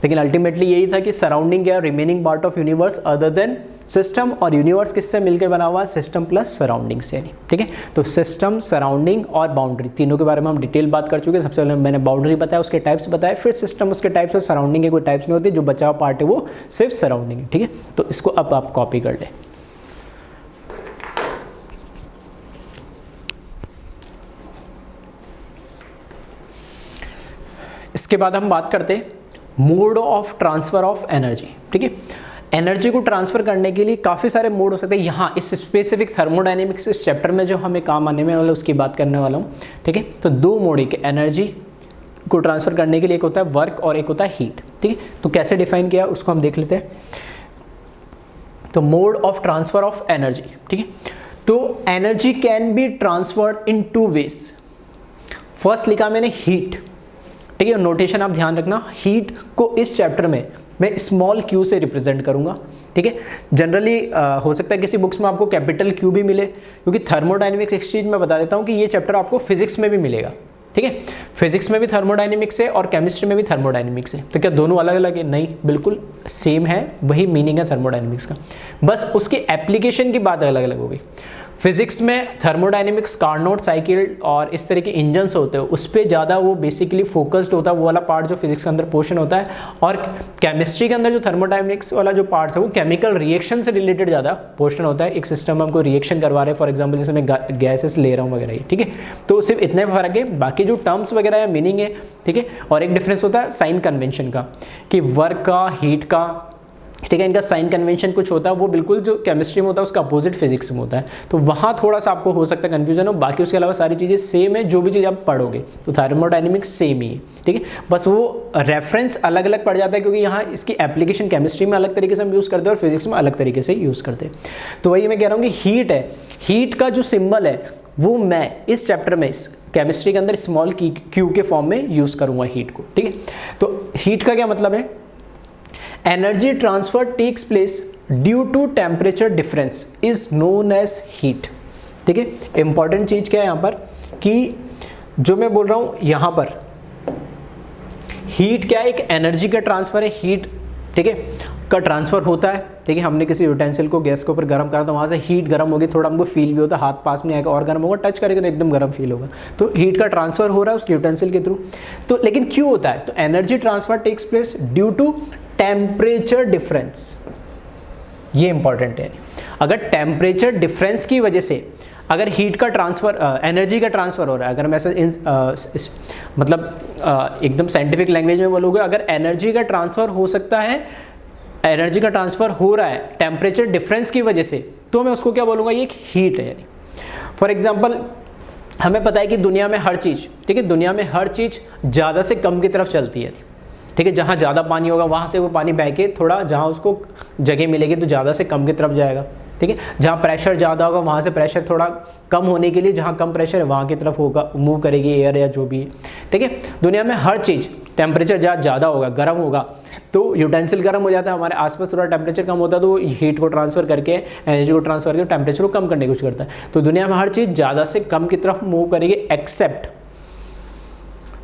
लेकिन अल्टीमेटली यही था कि सराउंडिंग क्या, remaining part of universe other than system, और यूनिवर्स किससे मिलकर बना हुआ है, सिस्टम प्लस सराउंडिंग से, ठीक है। तो सिस्टम, सराउंडिंग और बाउंड्री तीनों के बारे में हम डिटेल बात कर चुके हैं। सबसे पहले मैंने बाउंड्री बताया, उसके टाइप्स बताए, फिर सिस्टम, उसके टाइप्स, और सराउंडिंग के कोई टाइप्स नहीं होते, जो बचा हुआ पार्ट है वो सिर्फ सराउंडिंग है, ठीक है। तो इसको अब आप कॉपी कर ले। इसके बाद हम बात करते हैं mode of transfer of energy, ठीक है। एनर्जी को ट्रांसफर करने के लिए काफ़ी सारे मोड हो सकते हैं। यहाँ इस स्पेसिफिक थर्मोडायनेमिक्स इस चैप्टर में जो हमें काम आने में वाला उसकी बात करने वाला हूँ, ठीक है। तो दो मोड है कि एनर्जी को ट्रांसफर करने के लिए एक होता है वर्क और एक होता है हीट, ठीक है। तो कैसे डिफाइन किया उसको हम देख लेते हैं। तो mode of transfer of energy, ठीक है। तो energy can be transferred in 2 ways. First लिखा मैंने हीट, ठीक है, नोटेशन आप ध्यान रखना, हीट को इस चैप्टर में मैं स्मॉल क्यू से रिप्रेजेंट करूंगा, ठीक है। जनरली हो सकता है किसी बुक्स में आपको कैपिटल क्यू भी मिले, क्योंकि थर्मोडायनेमिक्स एक चीज मैं बता देता हूँ कि ये चैप्टर आपको फिजिक्स में भी मिलेगा, ठीक है। फिजिक्स में भी थर्मोडायनेमिक्स है और केमिस्ट्री में भी थर्मोडायनेमिक्स है। तो क्या दोनों अलग अलग है? नहीं, बिल्कुल सेम है, वही मीनिंग है थर्मोडायनेमिक्स का, बस उसकी एप्लीकेशन की बात अलग अलग हो गई। फिजिक्स में थर्मोडायनेमिक्स, कार्नोट साइकिल और इस तरह के इंजन्स होते हैं, उस पर ज़्यादा वो बेसिकली फोकस्ड होता है, वो वाला पार्ट जो फिजिक्स के अंदर पोर्शन होता है। और केमिस्ट्री के अंदर जो थर्मोडायनेमिक्स वाला जो पार्ट है वो केमिकल रिएक्शन से रिलेटेड ज़्यादा पोर्शन होता है। एक सिस्टम में हमको रिएक्शन करवा रहे हैं, फॉर एग्जाम्पल जैसे मैं गैसेस ले रहा हूँ वगैरह, ठीक है। तो सिर्फ इतने फर्क है, बाकी जो टर्म्स वगैरह है मीनिंग है, ठीक है। और एक डिफरेंस होता है साइन कन्वेंशन का, कि वर्क का, हीट का, ठीक है, इनका साइन कन्वेंशन कुछ होता है, वो बिल्कुल जो केमिस्ट्री में होता है उसका अपोजिट फिजिक्स में होता है। तो वहाँ थोड़ा सा आपको हो सकता है कन्फ्यूजन हो, बाकी उसके अलावा सारी चीज़ें सेम है, जो भी चीज़ आप पढ़ोगे तो थर्मोडायनेमिक्स सेम ही है, ठीक है। बस वो रेफरेंस अलग अलग पड़ जाता है, क्योंकि यहाँ इसकी एप्लीकेशन केमिस्ट्री में अलग तरीके से हम यूज़ करते हैं और फिजिक्स में अलग तरीके से यूज़ करते हैं। तो वही मैं कह रहा हूँ कि हीट है, हीट का जो सिंबल है वो मैं इस चैप्टर में केमिस्ट्री के अंदर स्मॉल क्यू के फॉर्म में यूज़ करूँगा हीट को, ठीक है। तो हीट का क्या मतलब है? Energy transfer takes place due to temperature difference is known as heat, ठीक है। इंपॉर्टेंट चीज क्या है यहाँ पर कि जो मैं बोल रहा हूँ यहाँ पर हीट क्या है? एक एनर्जी का ट्रांसफर है, हीट, ठीक है, का ट्रांसफर होता है, ठीक है। हमने किसी यूटेंसिल को गैस के ऊपर गर्म करा तो वहाँ से हीट गर्म होगी, थोड़ा हमको फील भी होता है, हाथ पास में आएगा और गर्म होगा, टच करेंगे तो एकदम गर्म फील होगा। तो हीट का ट्रांसफर हो रहा है उस यूटेंसिल के थ्रू। तो लेकिन क्यों होता है? तो energy transfer takes place due to temperature difference, ये इंपॉर्टेंट है। अगर टेम्परेचर डिफरेंस की वजह से अगर हीट का ट्रांसफर, एनर्जी का ट्रांसफर हो रहा है, अगर मैं मतलब एकदम साइंटिफिक लैंग्वेज में बोलोगे, अगर एनर्जी का ट्रांसफर हो सकता है, एनर्जी का ट्रांसफर हो रहा है टेम्परेचर डिफरेंस की वजह से, तो मैं उसको क्या बोलूँगा? ये एक हीट है। यानी फॉर एग्जांपल हमें पता है कि दुनिया में हर चीज़, ठीक है, दुनिया में हर चीज़ ज़्यादा से कम की तरफ चलती है, ठीक है। जहाँ ज़्यादा पानी होगा वहाँ से वो पानी बह के थोड़ा, जहाँ उसको जगह मिलेगी तो ज़्यादा से कम की तरफ जाएगा, ठीक है। जहाँ प्रेशर ज़्यादा होगा वहाँ से प्रेशर थोड़ा कम होने के लिए, जहाँ कम प्रेशर है वहाँ की तरफ होगा, मूव करेगी एयर या जो भी, ठीक है। दुनिया में हर चीज़, टेम्परेचर जहाँ ज़्यादा होगा, गर्म होगा तो यूटेंसिल गर्म हो जाता है, हमारे आसपास थोड़ा टेम्परेचर कम होता है तो हीट को ट्रांसफर करके, एनर्जी को ट्रांसफर करके टेम्परेचर को कम करने की कोशिश करता है। तो दुनिया में हर चीज़ ज़्यादा से कम की तरफ मूव करेगी एक्सेप्ट,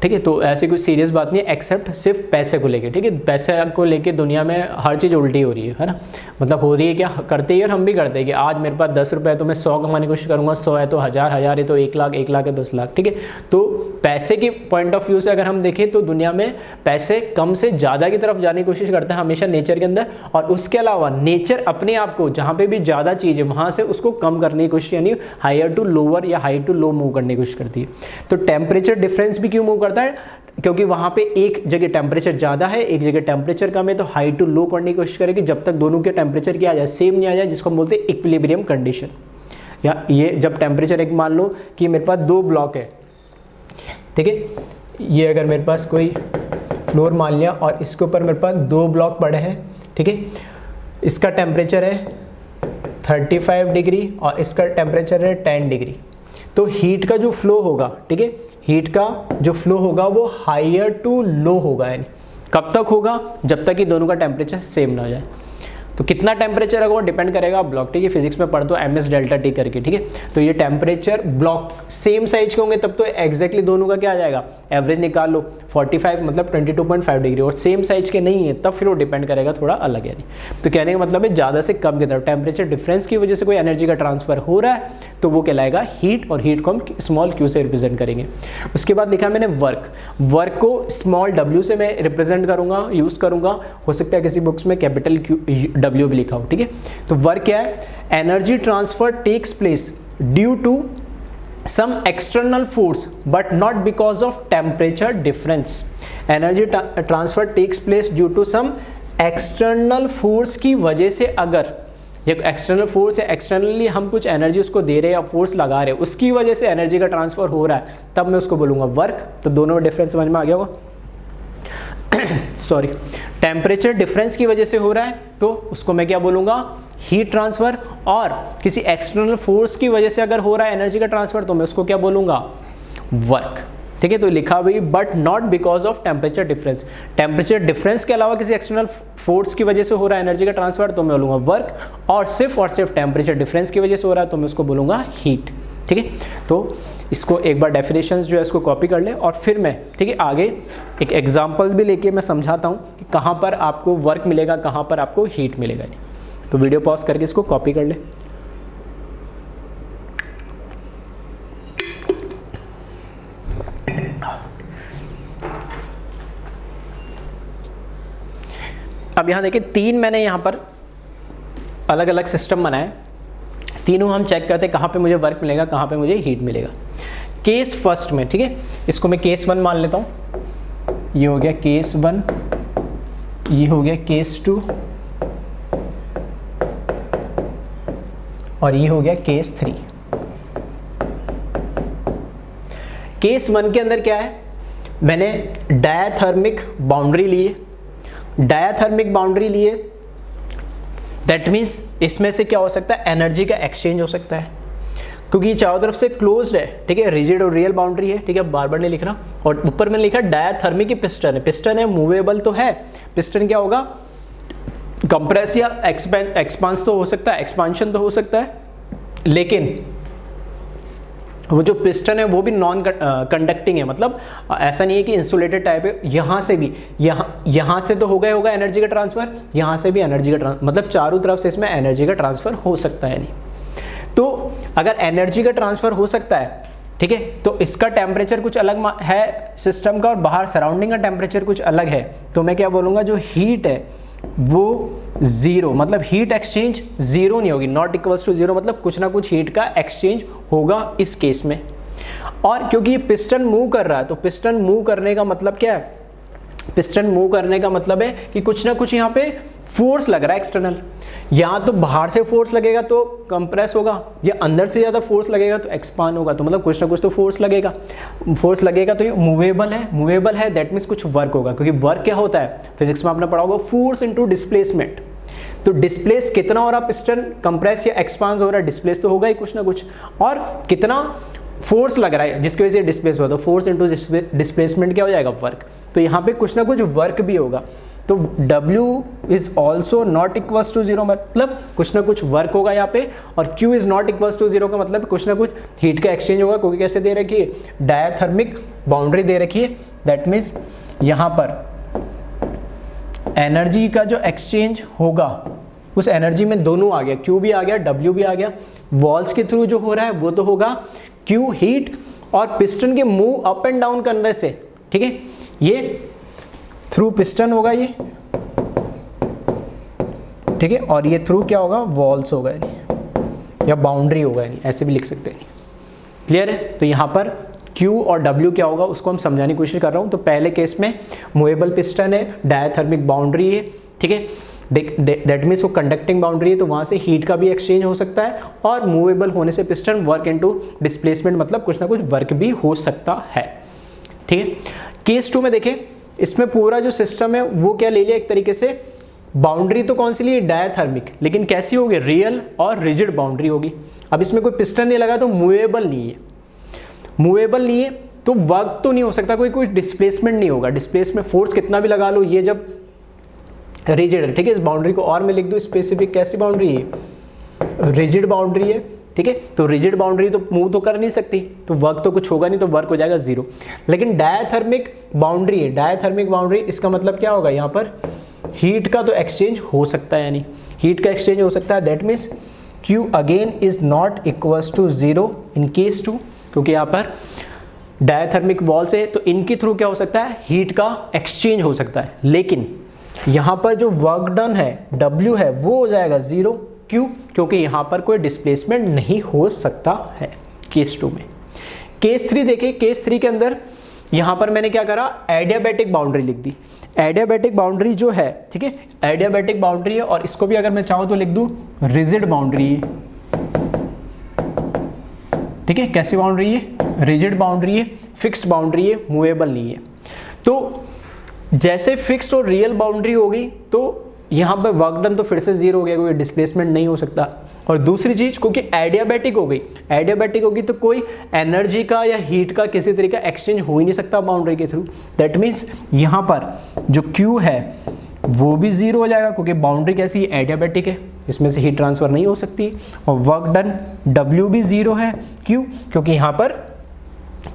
ठीक है। तो ऐसी कोई सीरियस बात नहीं है, एक्सेप्ट सिर्फ पैसे को लेके, ठीक है। पैसे को लेके दुनिया में हर चीज़ उल्टी हो रही है ना, मतलब हो रही है, क्या करते ही और हम भी करते हैं कि आज मेरे पास 10 रुपये है तो मैं 100 कमाने की कोशिश करूँगा, 100 है तो 1000, 1000 है तो 1 लाख, 1 लाख है 10 लाख, ठीक है। तो पैसे के पॉइंट ऑफ व्यू से अगर हम देखें तो दुनिया में पैसे कम से ज़्यादा की तरफ जाने की कोशिश करते हैं हमेशा नेचर के अंदर, और उसके अलावा नेचर अपने आप को जहाँ पे भी ज़्यादा चीज़ है वहाँ से उसको कम करने की कोशिश, यानी हायर टू लोअर या हाई टू लो मूव करने की कोशिश करती है। तो टेम्परेचर डिफरेंस भी क्यों मूव करता है? क्योंकि वहाँ पे एक जगह टेम्परेचर ज़्यादा है, एक जगह टेम्परेचर कम है, तो हाई टू लो करने की कोशिश करेगी जब तक दोनों के टेम्परेचर क्या आ जाए, सेम नहीं आ जाए, जिसको हम बोलते हैं इक्विलिब्रियम कंडीशन। या ये जब टेम्परेचर, एक मान लो कि मेरे पास 2 ब्लॉक है, ठीक है, ये अगर मेरे पास कोई फ्लोर मान लिया और इसके ऊपर मेरे पास 2 ब्लॉक पड़े हैं, ठीक है, इसका टेम्परेचर है 35 डिग्री और इसका टेम्परेचर है 10 डिग्री। तो हीट का जो फ्लो होगा, ठीक है, हीट का जो फ्लो होगा वो हायर टू लो होगा। यानी कब तक होगा? जब तक कि दोनों का टेम्परेचर सेम ना हो जाए। तो कितना टेम्परेचर होगा वो डिपेंड करेगा ब्लॉक, ठीक है, फिजिक्स में पढ़ दो MS डेल्टा T करके, ठीक है। तो ये टेम्परेचर ब्लॉक सेम साइज के होंगे तब तो एग्जैक्टली दोनों का क्या आ जाएगा, एवरेज निकाल लो, 45 मतलब 22.5 डिग्री, और सेम साइज के नहीं है तब फिर वो डिपेंड करेगा थोड़ा अलग। यानी तो कहने का मतलब है ज़्यादा से कम की तरफ टेम्परेचर डिफरेंस की वजह से कोई एनर्जी का ट्रांसफर हो रहा है तो वो कहलाएगा हीट, और हीट को हम स्मॉल q से रिप्रेजेंट करेंगे। उसके बाद लिखा मैंने वर्क, वर्क को स्मॉल w से मैं रिप्रेजेंट करूँगा, यूज़ करूँगा, हो सकता है किसी बुक्स में कैपिटल W भी लिखा हो, ठीक है। तो वर्क क्या है? Energy transfer takes place due to some external force but not because of temperature difference. Energy transfer takes place due to some external force की वजह से, अगर ये एक्सटर्नल फोर्स है, एक्सटर्नली हम कुछ एनर्जी उसको दे रहे हैं या फोर्स लगा रहे हैं, उसकी वजह से एनर्जी का ट्रांसफर हो रहा है, तब मैं उसको बोलूँगा वर्क। तो दोनों में डिफरेंस समझ में आ गया होगा। सॉरी, टेम्परेचर डिफरेंस की वजह से हो रहा है तो उसको मैं क्या बोलूँगा? हीट ट्रांसफर, और किसी एक्सटर्नल फोर्स की वजह से अगर हो रहा है एनर्जी का ट्रांसफर तो मैं उसको क्या बोलूँगा, वर्क। ठीक है, तो लिखा भाई but not because of temperature difference, temperature difference के अलावा किसी एक्सटर्नल फोर्स की वजह से हो रहा है एनर्जी का ट्रांसफर तो मैं बोलूँगा वर्क, और सिर्फ टेम्परेचर डिफरेंस की वजह से हो रहा है तो मैं उसको बोलूँगा हीट। ठीक है, तो इसको एक बार डेफिनेशंस जो है इसको कॉपी कर ले, और फिर मैं ठीक है आगे एक एग्जांपल भी लेके मैं समझाता हूँ कि कहाँ पर आपको वर्क मिलेगा, कहाँ पर आपको हीट मिलेगा। तो वीडियो पॉज करके इसको कॉपी कर ले। अब यहाँ देखिए तीन मैंने यहाँ पर अलग अलग सिस्टम बनाए, तीनों हम चेक करते हैं कहाँ पे मुझे वर्क मिलेगा, कहाँ पे मुझे हीट मिलेगा। केस फर्स्ट में, ठीक है, इसको मैं केस 1 मान लेता हूँ, ये हो गया केस 1, ये हो गया केस 2, और ये हो गया केस 3। केस 1 के अंदर क्या है, मैंने डायाथर्मिक बाउंड्री ली है, डायाथर्मिक बाउंड्री लिए, दैट मीन्स इसमें से क्या हो सकता है, एनर्जी का एक्सचेंज हो सकता है, क्योंकि ये चारों तरफ से क्लोज्ड है। ठीक है, रिजिड और रियल बाउंड्री है। ठीक है, बार बार नहीं लिख रहा, और ऊपर मैंने लिखा डायाथर्मिक की पिस्टन है, पिस्टन है मूवेबल तो है, पिस्टन क्या होगा, कंप्रेस या एक्सपांस तो हो सकता है, एक्सपांशन तो हो सकता है, लेकिन वो जो पिस्टन है वो भी नॉन कंडक्टिंग है, मतलब ऐसा नहीं है कि इंसुलेटेड टाइप है, यहाँ से भी, यहाँ से तो होगा एनर्जी का ट्रांसफर, यहाँ से भी एनर्जी का ट्रांसफर, मतलब चारों तरफ से इसमें एनर्जी का ट्रांसफर हो सकता है। नहीं तो अगर एनर्जी का ट्रांसफर हो सकता है, ठीक है, तो इसका टेम्परेचर कुछ अलग है सिस्टम का, और बाहर सराउंडिंग का टेम्परेचर कुछ अलग है, तो मैं क्या बोलूँगा, जो हीट है वो जीरो, मतलब हीट एक्सचेंज जीरो नहीं होगी, नॉट इक्वल्स टू जीरो, मतलब कुछ ना कुछ हीट का एक्सचेंज होगा इस केस में। और क्योंकि ये पिस्टन मूव कर रहा है, तो पिस्टन मूव करने का मतलब क्या है, पिस्टन मूव करने का मतलब है कि कुछ ना कुछ यहाँ पे फोर्स लग रहा है एक्सटर्नल, या तो बाहर से फोर्स लगेगा तो कंप्रेस होगा, या अंदर से ज़्यादा फोर्स लगेगा तो एक्सपांड होगा, तो मतलब कुछ ना कुछ तो फोर्स लगेगा, तो ये मूवेबल है, दैट मीन्स कुछ वर्क होगा, क्योंकि वर्क क्या होता है, फिजिक्स में आपने पढ़ा होगा, फोर्स इनटू डिस्प्लेसमेंट। तो डिस्प्लेस कितना हो रहा, पिस्टन कंप्रेस या एक्सपांड हो रहा है, डिस्प्लेस तो होगा ही कुछ ना कुछ, और कितना फोर्स लग रहा है जिसकी वजह से डिस्प्लेस हुआ, तो फोर्स इनटू डिस्प्लेसमेंट क्या हो जाएगा, वर्क। तो यहाँ पे कुछ ना कुछ वर्क भी होगा, तो W is also not equals to zero, मतलब कुछ ना कुछ वर्क होगा यहाँ पे, और Q is not equals to zero का मतलब कुछ ना कुछ हीट का एक्सचेंज होगा, क्योंकि कैसे दे रखी है, डायाथर्मिक बाउंड्री दे रखी है, दैट मीन्स यहाँ पर एनर्जी का जो एक्सचेंज होगा उस एनर्जी में दोनों आ गया, Q भी आ गया, W भी आ गया, वॉल्स के थ्रू जो हो रहा है वो तो होगा Q हीट, और पिस्टन के मूव अप एंड डाउन करने से, ठीक है, ये थ्रू पिस्टन होगा ये, ठीक है, और ये थ्रू क्या होगा, वॉल्स होगा या बाउंड्री होगा, ऐसे भी लिख सकते हैं। क्लियर है, तो यहाँ पर Q और W क्या होगा उसको हम समझाने की कोशिश कर रहा हूँ। तो पहले केस में मूवेबल पिस्टन है, डायाथर्मिक बाउंड्री है, ठीक है, दैट मीन्स वो कंडक्टिंग बाउंड्री है, तो वहाँ से हीट का भी एक्सचेंज हो सकता है, और मूवेबल होने से पिस्टन वर्क इनटू डिस्प्लेसमेंट, मतलब कुछ ना कुछ वर्क भी हो सकता है। ठीक है, केस 2 में देखें, इसमें पूरा जो सिस्टम है वो क्या ले लिया, एक तरीके से बाउंड्री तो कौन सी ली, डायाथर्मिक, लेकिन कैसी होगी, रियल और रिजिड बाउंड्री होगी। अब इसमें कोई पिस्टन नहीं लगा तो मूवेबल नहीं है, तो वर्क तो नहीं हो सकता, कोई डिस्प्लेसमेंट नहीं होगा, डिस्प्लेसमेंट फोर्स कितना भी लगा लो, ये जब रिजिड है, ठीक है, इस बाउंड्री को और मैं लिख दूं स्पेसिफिक, कैसी बाउंड्री है, रिजिड बाउंड्री है, ठीक है, तो रिजिड बाउंड्री तो मूव तो कर नहीं सकती, तो वर्क तो कुछ होगा नहीं, तो वर्क हो जाएगा जीरो। लेकिन डायाथर्मिक बाउंड्री है, डायाथर्मिक बाउंड्री, इसका मतलब क्या होगा, यहाँ पर हीट का तो एक्सचेंज हो सकता है, यानी हीट का एक्सचेंज हो सकता है, that means Q again is not equals to zero in case 2, क्योंकि यहाँ पर डायाथर्मिक वॉल्स है, तो इनके थ्रू क्या हो सकता है, हीट का एक्सचेंज हो सकता है, लेकिन यहाँ पर जो वर्क डन है W है वो हो जाएगा जीरो, क्यों, क्योंकि यहाँ पर कोई डिस्प्लेसमेंट नहीं हो सकता है केस 2 में। केस 3 देखिए, केस 3 के अंदर यहाँ पर मैंने क्या करा, एडियाबैटिक बाउंड्री लिख दी। एडियाबैटिक बाउंड्री जो है, ठीक है, एडियाबैटिक बाउंड्री है, और इसको भी अगर मैं चाहूँ तो लिख दूँ रिजिड बाउंड्री है, ठीक है, कैसी बाउंड्री है, रिजिड बाउंड्री है, फिक्स्ड बाउंड्री है, मूवेबल नहीं है। तो जैसे फिक्स्ड और रियल बाउंड्री होगी तो यहाँ पे वर्क डन तो फिर से जीरो हो गया, कोई डिस्प्लेसमेंट नहीं हो सकता। और दूसरी चीज, क्योंकि एडियाबैटिक हो गई, एडियाबैटिक होगी तो कोई एनर्जी का या हीट का किसी तरीके का एक्सचेंज हो ही नहीं सकता बाउंड्री के थ्रू। दैट मीन्स यहाँ पर जो Q है वो भी जीरो हो जाएगा, क्योंकि बाउंड्री कैसी है, एडियाबैटिक है, इसमें से हीट ट्रांसफर नहीं हो सकती। और वर्क डन W भी जीरो है, क्यों? क्योंकि यहाँ पर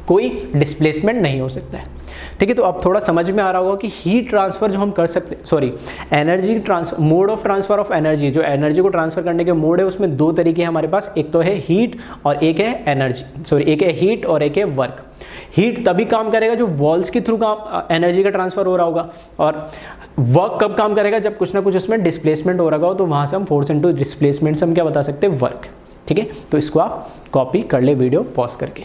कोई डिस्प्लेसमेंट नहीं हो सकता है। ठीक है, तो अब थोड़ा समझ में आ रहा होगा कि हीट ट्रांसफर जो हम कर सकते, sorry energy transfer, mode of transfer of energy, जो एनर्जी को ट्रांसफर करने के मोड है उसमें दो तरीके हैं हमारे पास, एक तो है हीट और एक है एनर्जी, सॉरी एक है हीट और एक है वर्क। हीट तभी काम करेगा जो वॉल्स के थ्रू काम एनर्जी का ट्रांसफर हो रहा होगा, और वर्क कब काम करेगा, जब कुछ ना कुछ उसमें डिस्प्लेसमेंट हो रहा हो, तो वहां से हम फोर्स इनटू डिस्प्लेसमेंट से हम क्या बता सकते हैं, वर्क। ठीक है, तो इसको आप कॉपी कर ले वीडियो पॉज करके।